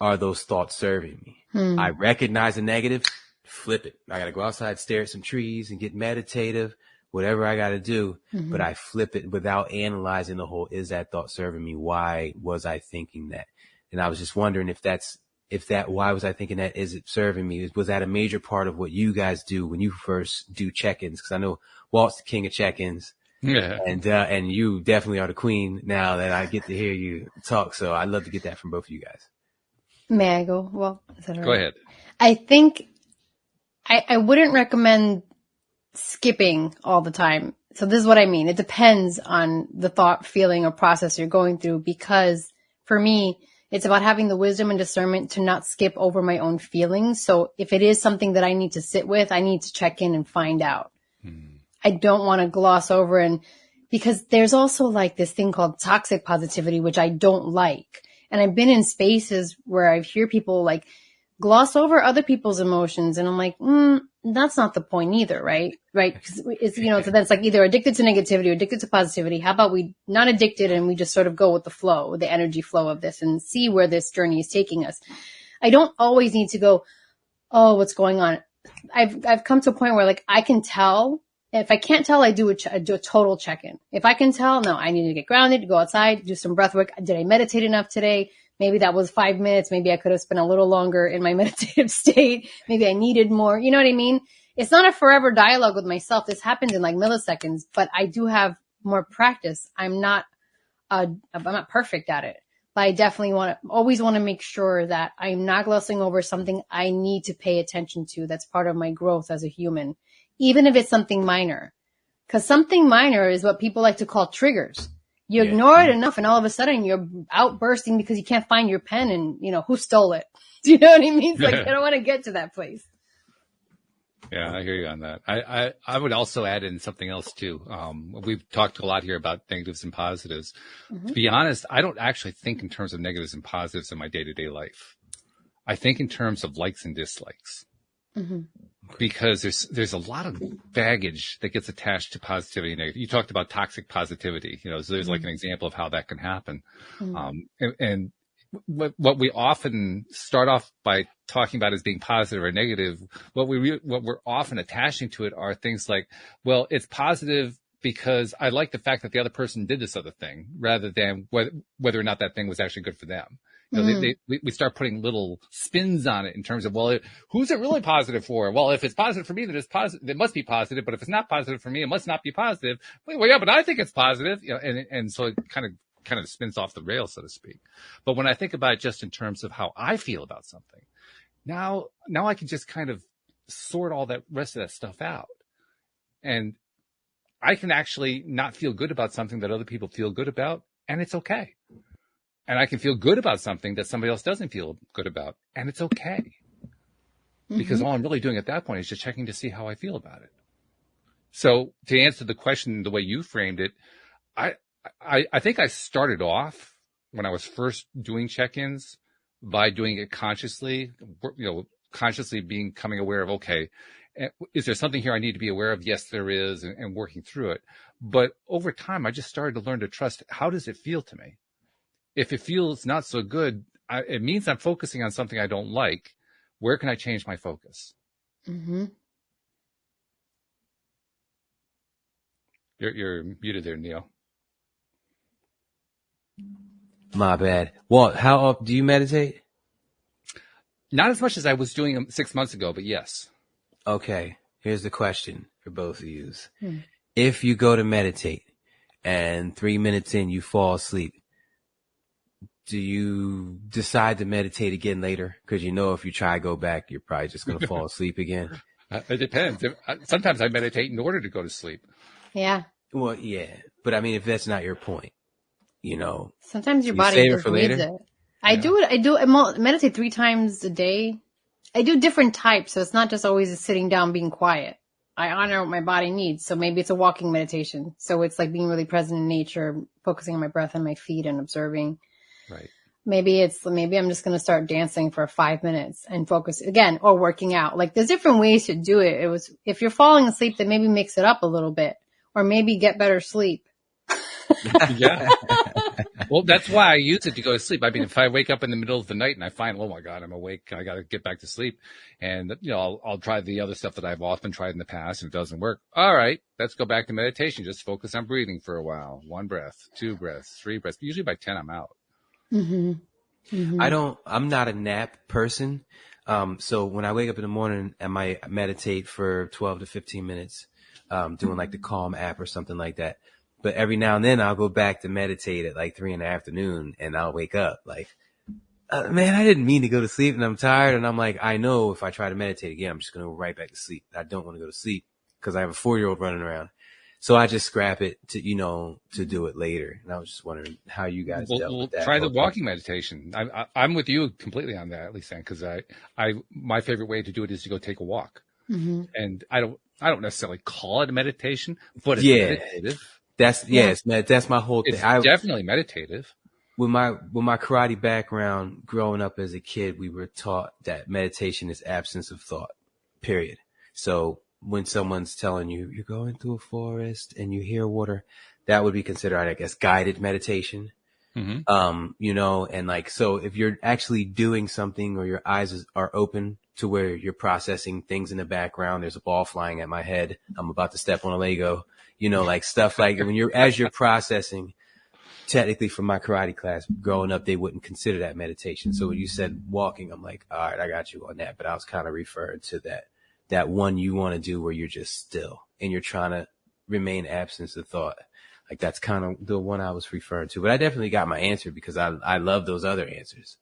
are those thoughts serving me? I recognize the negative, flip it. I got to go outside, stare at some trees and get meditative, whatever I got to do. But I flip it without analyzing the whole, is that thought serving me? Why was I thinking that? And I was just wondering why was I thinking that? Is it serving me? Was that a major part of what you guys do when you first do check-ins? Because I know Walt's the king of check-ins. Yeah. And you definitely are the queen now that I get to hear you talk. So I'd love to get that from both of you guys. May I go? Well, is that all right? Go ahead. I think I wouldn't recommend skipping all the time. So this is what I mean. It depends on the thought, feeling, or process you're going through, because for me, it's about having the wisdom and discernment to not skip over my own feelings. So if it is something that I need to sit with, I need to check in and find out. I don't want to gloss over, because there's also like this thing called toxic positivity, which I don't like. And I've been in spaces where I hear people like gloss over other people's emotions. And I'm like, that's not the point either, right? Right. Cause it's, so that's like either addicted to negativity or addicted to positivity. How about we not addicted and we just sort of go with the flow, the energy flow of this and see where this journey is taking us. I don't always need to go, oh, what's going on? I've come to a point where like I can tell. If I can't tell, I do a total check-in. If I can tell, no, I need to get grounded, go outside, do some breath work. Did I meditate enough today? Maybe that was 5 minutes. Maybe I could have spent a little longer in my meditative state. Maybe I needed more. You know what I mean? It's not a forever dialogue with myself. This happens in like milliseconds, but I do have more practice. I'm not perfect at it, but I definitely always want to make sure that I'm not glossing over something I need to pay attention to. That's part of my growth as a human. Even if it's something minor, because something minor is what people like to call triggers. You ignore it enough and all of a sudden you're outbursting because you can't find your pen and, who stole it? Do you know what I mean? It's like, I don't want to get to that place. Yeah, I hear you on that. I would also add in something else too. We've talked a lot here about negatives and positives. To be honest, I don't actually think in terms of negatives and positives in my day-to-day life. I think in terms of likes and dislikes. Because there's a lot of baggage that gets attached to positivity and negative. You talked about toxic positivity, so there's like an example of how that can happen. And what we often start off by talking about as being positive or negative, what we're often attaching to it are things like, well, it's positive because I like the fact that the other person did this other thing, rather than whether or not that thing was actually good for them. We start putting little spins on it in terms of, well, who's it really positive for? Well, if it's positive for me, then it's positive. It must be positive. But if it's not positive for me, it must not be positive. Well, yeah, but I think it's positive. And so it kind of spins off the rails, so to speak. But when I think about it just in terms of how I feel about something, now I can just kind of sort all that rest of that stuff out. And I can actually not feel good about something that other people feel good about, and it's okay. And I can feel good about something that somebody else doesn't feel good about, and it's okay. Because all I'm really doing at that point is just checking to see how I feel about it. So to answer the question the way you framed it, I think I started off when I was first doing check-ins by doing it consciously, consciously becoming aware of, okay, is there something here I need to be aware of? Yes, there is, and working through it. But over time, I just started to learn to trust, how does it feel to me? If it feels not so good, it means I'm focusing on something I don't like. Where can I change my focus? You're muted there, Neil. My bad. Walt, how often do you meditate? Not as much as I was doing 6 months ago, but yes. Okay. Here's the question for both of you. If you go to meditate and 3 minutes in, you fall asleep, do you decide to meditate again later? Because if you try to go back, you're probably just going to fall asleep again. It depends. Sometimes I meditate in order to go to sleep. Yeah. Well, yeah. But I mean, if that's not your point, sometimes your body save it just for needs later. it. I meditate 3 times a day. I do different types. So it's not just always sitting down, being quiet. I honor what my body needs. So maybe it's a walking meditation. So it's like being really present in nature, focusing on my breath and my feet and observing. Right. Maybe I'm just going to start dancing for 5 minutes and focus again, or working out. Like there's different ways to do it. If you're falling asleep, then maybe mix it up a little bit, or maybe get better sleep. Yeah. Well, that's why I use it to go to sleep. I mean, if I wake up in the middle of the night and I find, oh my God, I'm awake, I got to get back to sleep. And, I'll try the other stuff that I've often tried in the past and it doesn't work. All right, let's go back to meditation. Just focus on breathing for a while. 1 breath, 2 breaths, 3 breaths. Usually by 10, I'm out. Mm-hmm. Mm-hmm. I'm not a nap person. So when I wake up in the morning, I might meditate for 12 to 15 minutes, doing like the Calm app or something like that. But every now and then I'll go back to meditate at like 3 PM and I'll wake up like, man, I didn't mean to go to sleep and I'm tired. And I'm like, I know if I try to meditate again, I'm just going to go right back to sleep. I don't want to go to sleep because I have a 4-year-old running around. So I just scrap it to, to do it later. And I was just wondering how you guys dealt with that. Try the walking meditation. I'm with you completely on that, Lisann, because my favorite way to do it is to go take a walk. Mm-hmm. And I don't necessarily call it a meditation, but it's meditative. That's my whole thing. It's definitely meditative. With my karate background, growing up as a kid, we were taught that meditation is absence of thought, period. So when someone's telling you, you're going through a forest and you hear water, that would be considered, I guess, guided meditation. Mm-hmm. And like, so if you're actually doing something or your eyes are open to where you're processing things in the background, there's a ball flying at my head, I'm about to step on a Lego, like stuff like as you're processing, technically from my karate class growing up, they wouldn't consider that meditation. So when you said walking, I'm like, all right, I got you on that. But I was kind of referring to that one you want to do where you're just still and you're trying to remain absence of thought. Like that's kind of the one I was referring to, but I definitely got my answer because I love those other answers.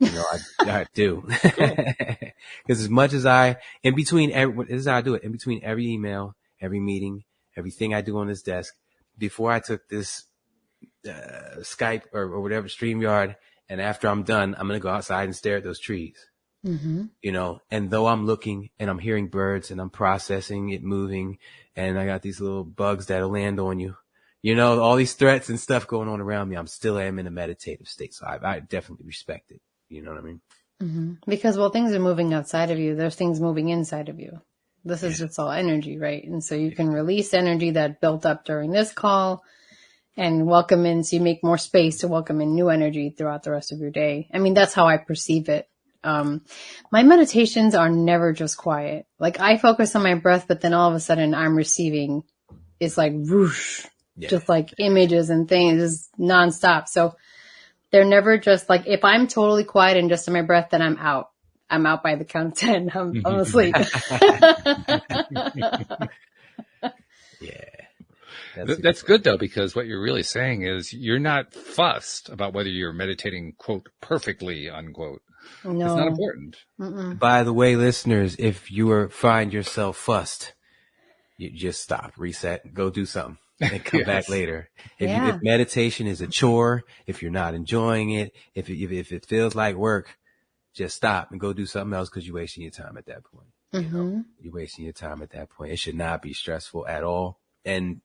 I do. Because as much as this is how I do it. In between every email, every meeting, everything I do on this desk, before I took this Skype or whatever, StreamYard, and after I'm done, I'm going to go outside and stare at those trees. Mm-hmm. And though I'm looking and I'm hearing birds and I'm processing it moving and I got these little bugs that'll land on you, all these threats and stuff going on around me, I'm still am in a meditative state. So I definitely respect it. You know what I mean? Mm-hmm. Because while things are moving outside of you, there's things moving inside of you. This is just all energy, right? And so you can release energy that built up during this call and welcome in. So you make more space to welcome in new energy throughout the rest of your day. I mean, that's how I perceive it. My meditations are never just quiet. Like I focus on my breath, but then all of a sudden I'm receiving, it's like whoosh, just like images and things, just nonstop. So they're never just like, if I'm totally quiet and just in my breath, then I'm out. I'm out by the count of 10. I'm asleep. That's good though, because what you're really saying is you're not fussed about whether you're meditating, quote, perfectly, unquote. No. It's not important. Mm-mm. By the way, listeners, if you find yourself fussed, you just stop, reset, go do something and come back later. If meditation is a chore, if you're not enjoying it, if it feels like work, just stop and go do something else because you're wasting your time at that point. Mm-hmm. You're wasting your time at that point. It should not be stressful at all. And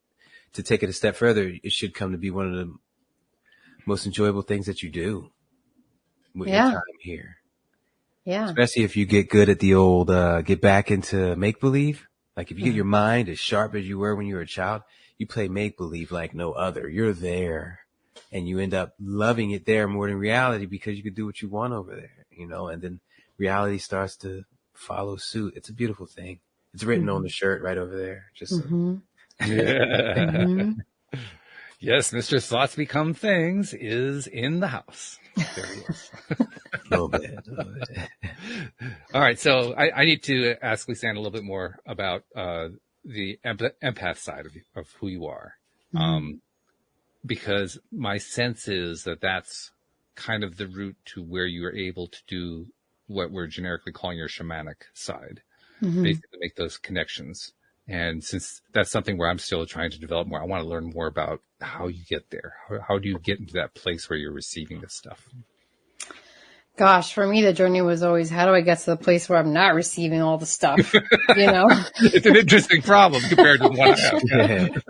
to take it a step further, it should come to be one of the most enjoyable things that you do with your time here. Yeah. Especially if you get good at the old, get back into make-believe. Like if you get your mind as sharp as you were when you were a child, you play make-believe like no other. You're there. And you end up loving it there more than reality because you can do what you want over there, and then reality starts to follow suit. It's a beautiful thing. It's written on the shirt right over there. Just Yes, Mr. Thoughts Become Things is in the house. There he is. A little bit. All right, so I need to ask Lisann a little bit more about the empath side of who you are. Because my sense is that that's kind of the route to where you are able to do what we're generically calling your shamanic side, basically make those connections. And since that's something where I'm still trying to develop more, I want to learn more about how you get there. How do you get into that place where you're receiving this stuff? Gosh, for me, the journey was always, how do I get to the place where I'm not receiving all the stuff? It's an interesting problem compared to the one I have.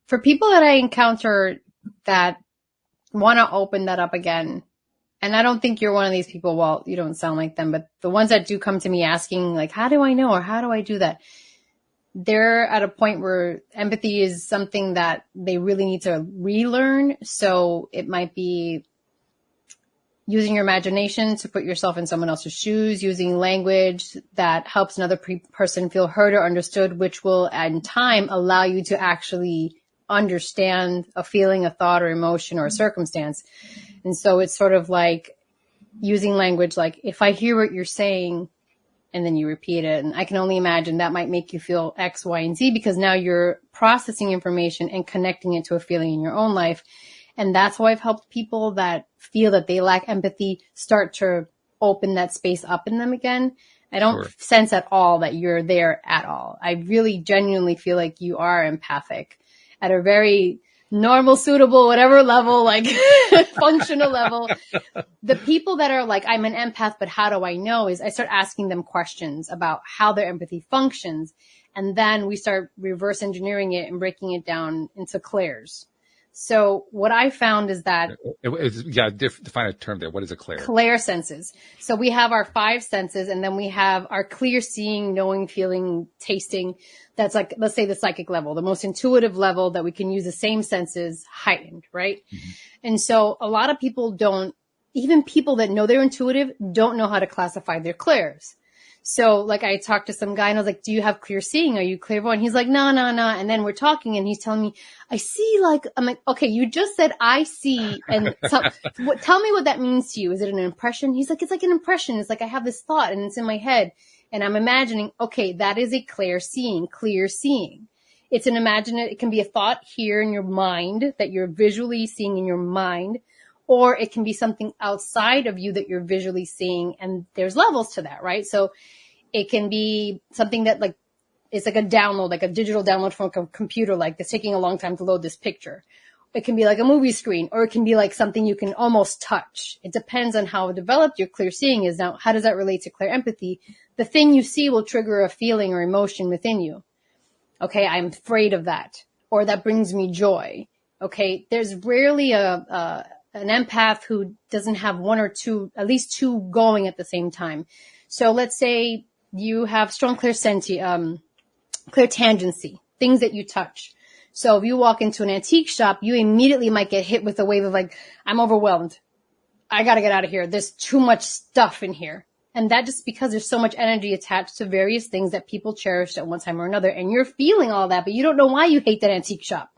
For people that I encounter that want to open that up again. And I don't think you're one of these people, well, you don't sound like them, but the ones that do come to me asking, like, how do I know, or how do I do that? They're at a point where empathy is something that they really need to relearn. So it might be using your imagination to put yourself in someone else's shoes, using language that helps another person feel heard or understood, which will, in time, allow you to actually understand a feeling, a thought, or emotion, or a circumstance. And so it's sort of like using language like, if I hear what you're saying, and then you repeat it, and I can only imagine that might make you feel X, Y, and Z, because now you're processing information and connecting it to a feeling in your own life. And that's why I've helped people that feel that they lack empathy start to open that space up in them again. I don't sense at all that you're there at all. I really genuinely feel like you are empathic at a very normal, suitable, whatever level, like functional level. The people that are like, I'm an empath, but how do I know, is I start asking them questions about how their empathy functions. And then we start reverse engineering it and breaking it down into clairs. So what I found is that define a term there. What is a clair? Clair senses. So we have our 5 senses, and then we have our clear seeing, knowing, feeling, tasting. That's like, let's say the psychic level, the most intuitive level that we can use the same senses heightened, right? Mm-hmm. And so a lot of people don't, even people that know they're intuitive, don't know how to classify their clairs. So like I talked to some guy and I was like, do you have clear seeing? Are you clairvoyant? He's like, no. And then we're talking and he's telling me, I see, like, I'm like, okay, you just said I see. And tell me what that means to you. Is it an impression? He's like, it's like an impression. It's like I have this thought and it's in my head and I'm imagining, okay, that is a clear seeing. It's an it can be a thought here in your mind that you're visually seeing in your mind, or it can be something outside of you that you're visually seeing. And there's levels to that, right? So it can be something that like, it's like a download, like a digital download from a computer, like it's taking a long time to load this picture. It can be like a movie screen, or it can be like something you can almost touch. It depends on how developed your clear seeing is. Now, how does that relate to clear empathy? The thing you see will trigger a feeling or emotion within you. Okay, I'm afraid of that, or that brings me joy. Okay, there's rarely an empath who doesn't have one or two, at least two going at the same time. So let's say you have strong clairtangency, things that you touch. So if you walk into an antique shop, you immediately might get hit with a wave of like, I'm overwhelmed. I got to get out of here. There's too much stuff in here. And that just because there's so much energy attached to various things that people cherished at one time or another. And you're feeling all that, but you don't know why you hate that antique shop.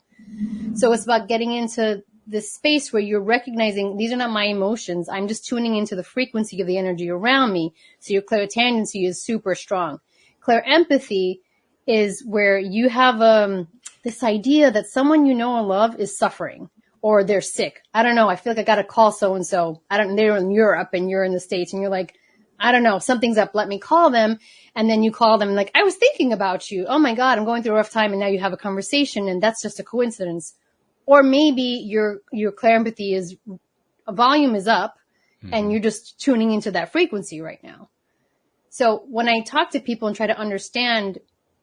So it's about getting into this space where you're recognizing these are not my emotions. I'm just tuning into the frequency of the energy around me. So your clairtangency is super strong. Clairempathy is where you have this idea that someone you know or love is suffering or they're sick. I don't know. I feel like I got to call so-and-so. They're in Europe and you're in the States and you're like, I don't know, something's up. Let me call them. And then you call them like, I was thinking about you. Oh my God, I'm going through a rough time. And now you have a conversation and that's just a coincidence. Or maybe your clairempathy is volume is up and you're just tuning into that frequency right now. So when I talk to people and try to understand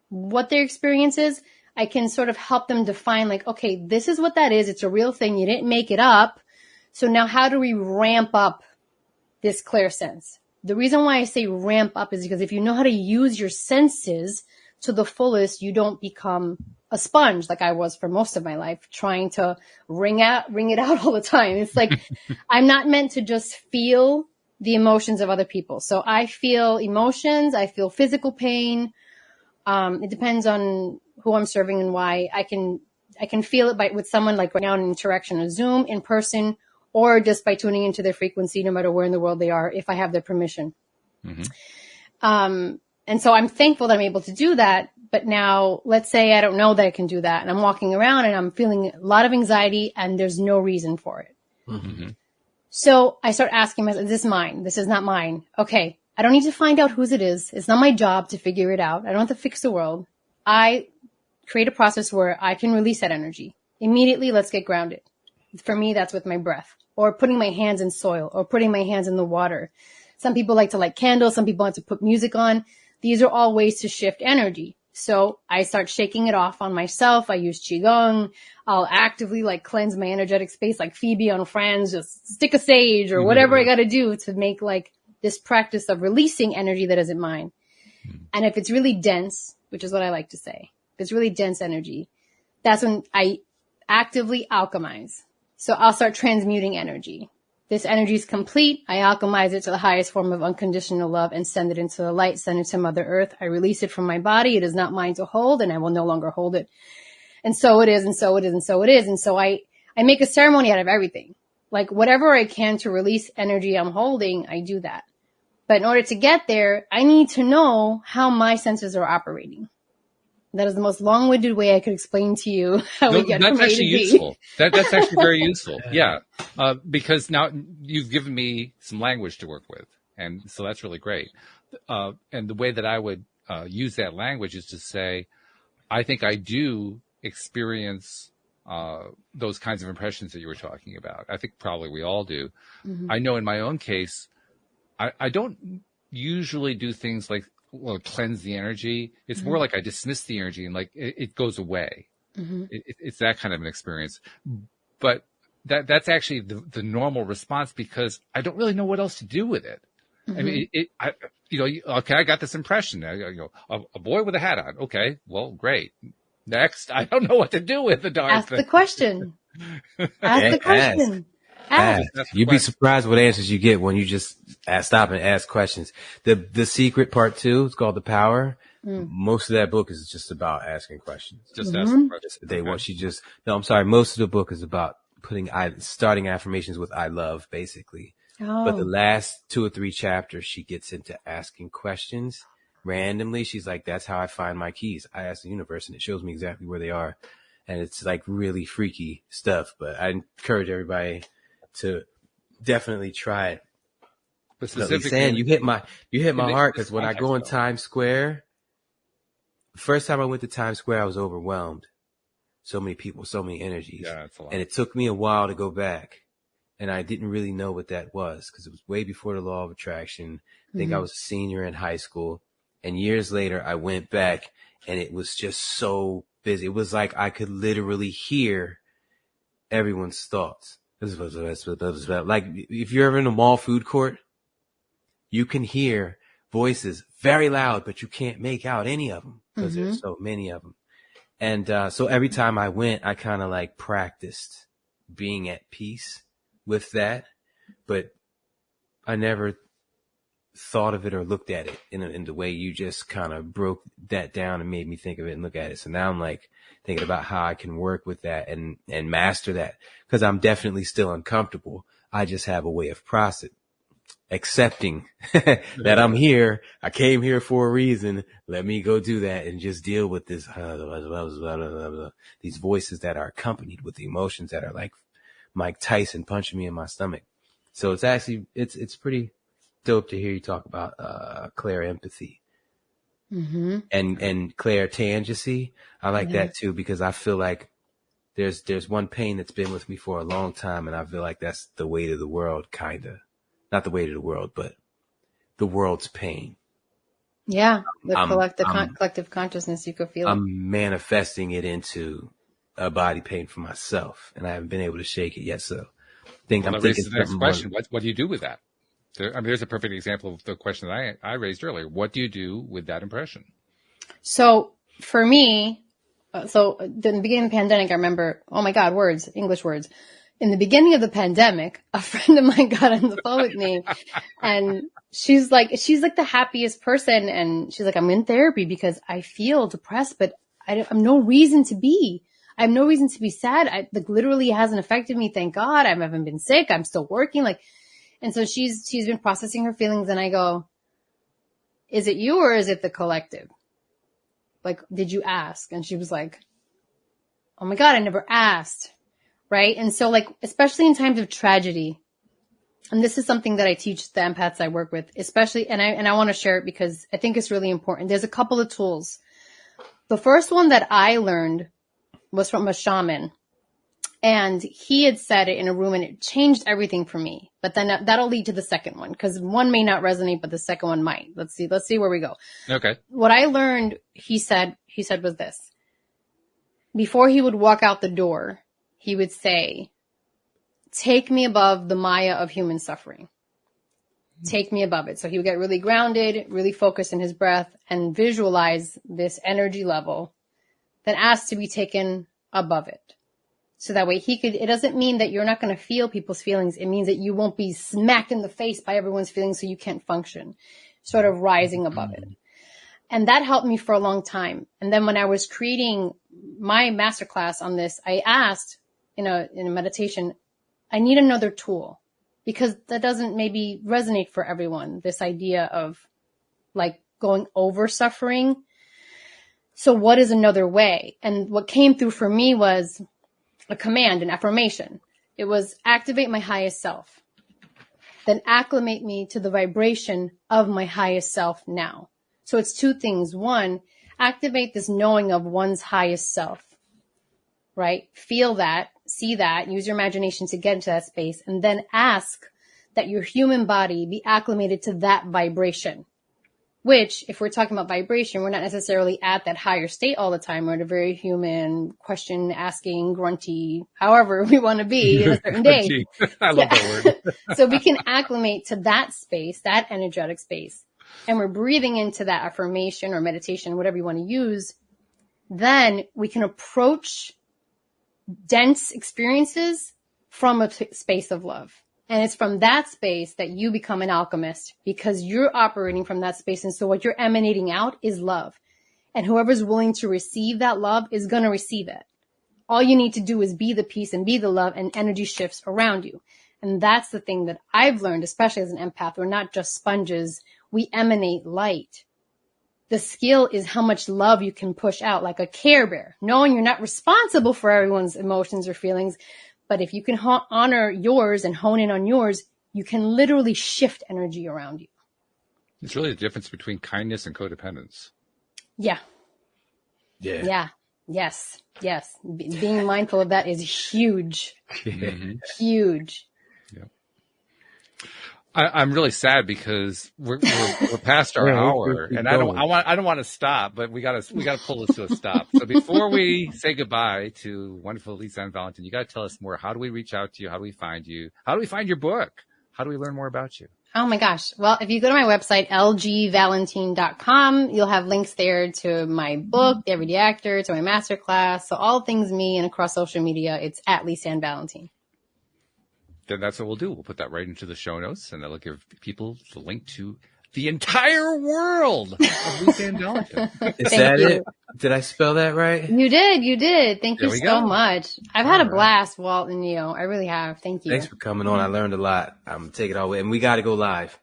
what their experience is, I can sort of help them define like, okay, this is what that is. It's a real thing. You didn't make it up. So now how do we ramp up this clairsense? The reason why I say ramp up is because if you know how to use your senses to the fullest, you don't become a sponge like I was for most of my life, trying to wring it out all the time. It's like, I'm not meant to just feel the emotions of other people. So I feel emotions. I feel physical pain. It depends on who I'm serving and why. I can feel it with someone like right now in an interaction, a Zoom, in person, or just by tuning into their frequency, no matter where in the world they are, if I have their permission. Mm-hmm. And so I'm thankful that I'm able to do that. But now let's say I don't know that I can do that. And I'm walking around and I'm feeling a lot of anxiety and there's no reason for it. Mm-hmm. So I start asking myself, is this mine? This is not mine. Okay. I don't need to find out whose it is. It's not my job to figure it out. I don't have to fix the world. I create a process where I can release that energy. Immediately, let's get grounded. For me, that's with my breath or putting my hands in soil or putting my hands in the water. Some people like to light candles. Some people like to put music on. These are all ways to shift energy. So I start shaking it off on myself. I use Qigong. I'll actively like cleanse my energetic space, like Phoebe on Friends, just stick a sage or whatever I got to do to make like this practice of releasing energy that isn't mine. And if it's really dense, which is what I like to say, if it's really dense energy, that's when I actively alchemize. So I'll start transmuting energy. This energy is complete. I alchemize it to the highest form of unconditional love and send it into the light, send it to Mother Earth. I release it from my body. It is not mine to hold, and I will no longer hold it. And so it is, and so it is, and so it is. And so I make a ceremony out of everything. Like whatever I can to release energy I'm holding, I do that. But in order to get there, I need to know how my senses are operating. That is the most long-winded way I could explain to you how we get from A to B. That's actually useful. That's actually very useful. Yeah. Because now you've given me some language to work with. And so that's really great. And the way that I would use that language is to say, I think I do experience those kinds of impressions that you were talking about. I think probably we all do. Mm-hmm. I know in my own case, I don't usually do things like, well, cleanse the energy. It's more like I dismiss the energy and like it goes away. Mm-hmm. It's that kind of an experience. But that's actually the normal response because I don't really know what else to do with it. Mm-hmm. I mean, okay, I got this impression. A boy with a hat on. Okay, well, great. Next, I don't know what to do with the darn thing. Ask the question. Ask the question. You'd be surprised what answers you get when you just stop and ask questions. The secret part 2, it's called The Power. Most of that book is just about asking questions. Just asking questions. Most of the book is about starting affirmations with I love, basically. Oh. But the last 2 or 3 chapters, she gets into asking questions randomly. She's like, that's how I find my keys. I ask the universe and it shows me exactly where they are. And it's like really freaky stuff, but I encourage everybody to definitely try it. But specifically, Lisann, you hit my heart because when I go in Times Square, the first time I went to Times Square, I was overwhelmed. So many people, so many energies. Yeah, it's a lot. And it took me a while to go back. And I didn't really know what that was because it was way before the law of attraction. I think I was a senior in high school. And years later, I went back and it was just so busy. It was like I could literally hear everyone's thoughts. Like if you're ever in a mall food court, you can hear voices very loud, but you can't make out any of them because there's so many of them. And so every time I went, I kind of like practiced being at peace with that, but I never thought of it or looked at it in the way you just kind of broke that down and made me think of it and look at it. So now I'm like thinking about how I can work with that and master that because I'm definitely still uncomfortable. I just have a way of accepting that I'm here. I came here for a reason. Let me go do that and just deal with this, these voices that are accompanied with the emotions that are like Mike Tyson punching me in my stomach. So it's actually, it's pretty dope to hear you talk about clair empathy and clair tangency. I like that too because I feel like there's one pain that's been with me for a long time, and I feel like that's the weight of the world, kinda. Not the weight of the world, but the world's pain. Yeah, the collective consciousness, you could feel it. I'm manifesting it into a body pain for myself, and I haven't been able to shake it yet. So that raises the next question. What do you do with that? There's a perfect example of the question that I raised earlier. What do you do with that impression? So for me, in the beginning of the pandemic, I remember, oh my God, English words. In the beginning of the pandemic, a friend of mine got on the phone with me and she's like the happiest person. And she's like, I'm in therapy because I feel depressed, but I have no reason to be. I have no reason to be sad. Literally hasn't affected me. Thank God. I haven't been sick. I'm still working. And so she's been processing her feelings. And I go, is it you or is it the collective? Like, did you ask? And she was like, oh my God, I never asked. Right. And so especially in times of tragedy, and this is something that I teach the empaths I work with, especially, and I want to share it because I think it's really important. There's a couple of tools. The first one that I learned was from a shaman. And he had said it in a room and it changed everything for me. But then that'll lead to the second one because one may not resonate, but the second one might. Let's see where we go. Okay. What I learned, he said was this. Before he would walk out the door, he would say, take me above the Maya of human suffering. Take me above it. So he would get really grounded, really focused in his breath and visualize this energy level, then ask to be taken above it. So that way it doesn't mean that you're not going to feel people's feelings. It means that you won't be smacked in the face by everyone's feelings so you can't function, sort of rising above it. And that helped me for a long time. And then when I was creating my masterclass on this, I asked in a meditation, I need another tool because that doesn't maybe resonate for everyone. This idea of like going over suffering. So what is another way? And what came through for me was a command, an affirmation. It was activate my highest self. Then acclimate me to the vibration of my highest self now. So it's two things. One, activate this knowing of one's highest self, right? Feel that, see that, use your imagination to get into that space, and then ask that your human body be acclimated to that vibration. Which, if we're talking about vibration, we're not necessarily at that higher state all the time. We're at a very human, question asking, grunty, however we want to be in a certain day. I love that word. So we can acclimate to that space, that energetic space, and we're breathing into that affirmation or meditation, whatever you want to use. Then we can approach dense experiences from a space of love. And it's from that space that you become an alchemist because you're operating from that space. And so what you're emanating out is love. And whoever's willing to receive that love is going to receive it. All you need to do is be the peace and be the love, and energy shifts around you. And that's the thing that I've learned, especially as an empath. We're not just sponges. We emanate light. The skill is how much love you can push out, like a Care Bear, knowing you're not responsible for everyone's emotions or feelings. But if you can honor yours and hone in on yours, you can literally shift energy around you. It's really the difference between kindness and codependence. Yeah. Yes. Being mindful of that is huge. Huge. Yeah. I'm really sad because we're past our hour, and I don't want to stop, but we gotta pull this to a stop. So before we say goodbye to wonderful Lisann and Valentin, you gotta tell us more. How do we reach out to you? How do we find you? How do we find your book? How do we learn more about you? Oh my gosh. Well, if you go to my website, lgvalentin.com, you'll have links there to my book, The Everyday Actor, to my masterclass. So all things me, and across social media, it's at Lisann Valentin. Then that's what we'll do. We'll put that right into the show notes, and that'll give people the link to the entire world of Lisann Valentin. Is that it? Did I spell that right? You did. Thank you so much. I've had a right. blast, Walt and Neo. I really have. Thank you. Thanks for coming on. I learned a lot. I'm going to take it all away. And we got to go live.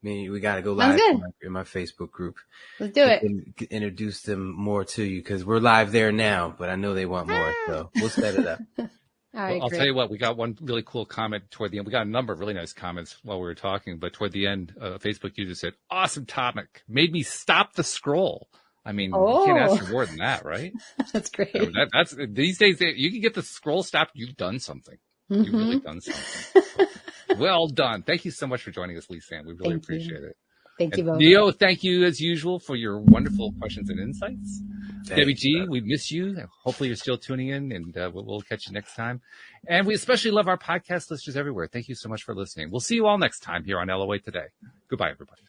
We got to go live in my Facebook group. Let's do it. And introduce them more to you because we're live there now, but I know they want more. So we'll set it up. I'll tell you what, we got one really cool comment toward the end. We got a number of really nice comments while we were talking, but toward the end, Facebook user said, awesome topic. Made me stop the scroll. I mean, you can't ask for more than that, right? That's great. I mean, that's these days, you can get the scroll stopped. You've done something. You've really done something. Well done. Thank you so much for joining us, Lisann. We really appreciate it. Thank you both. Neo, thank you as usual for your wonderful questions and insights. Debbie G, we miss you. Hopefully you're still tuning in, and we'll catch you next time. And we especially love our podcast listeners everywhere. Thank you so much for listening. We'll see you all next time here on LOA Today. Goodbye, everybody.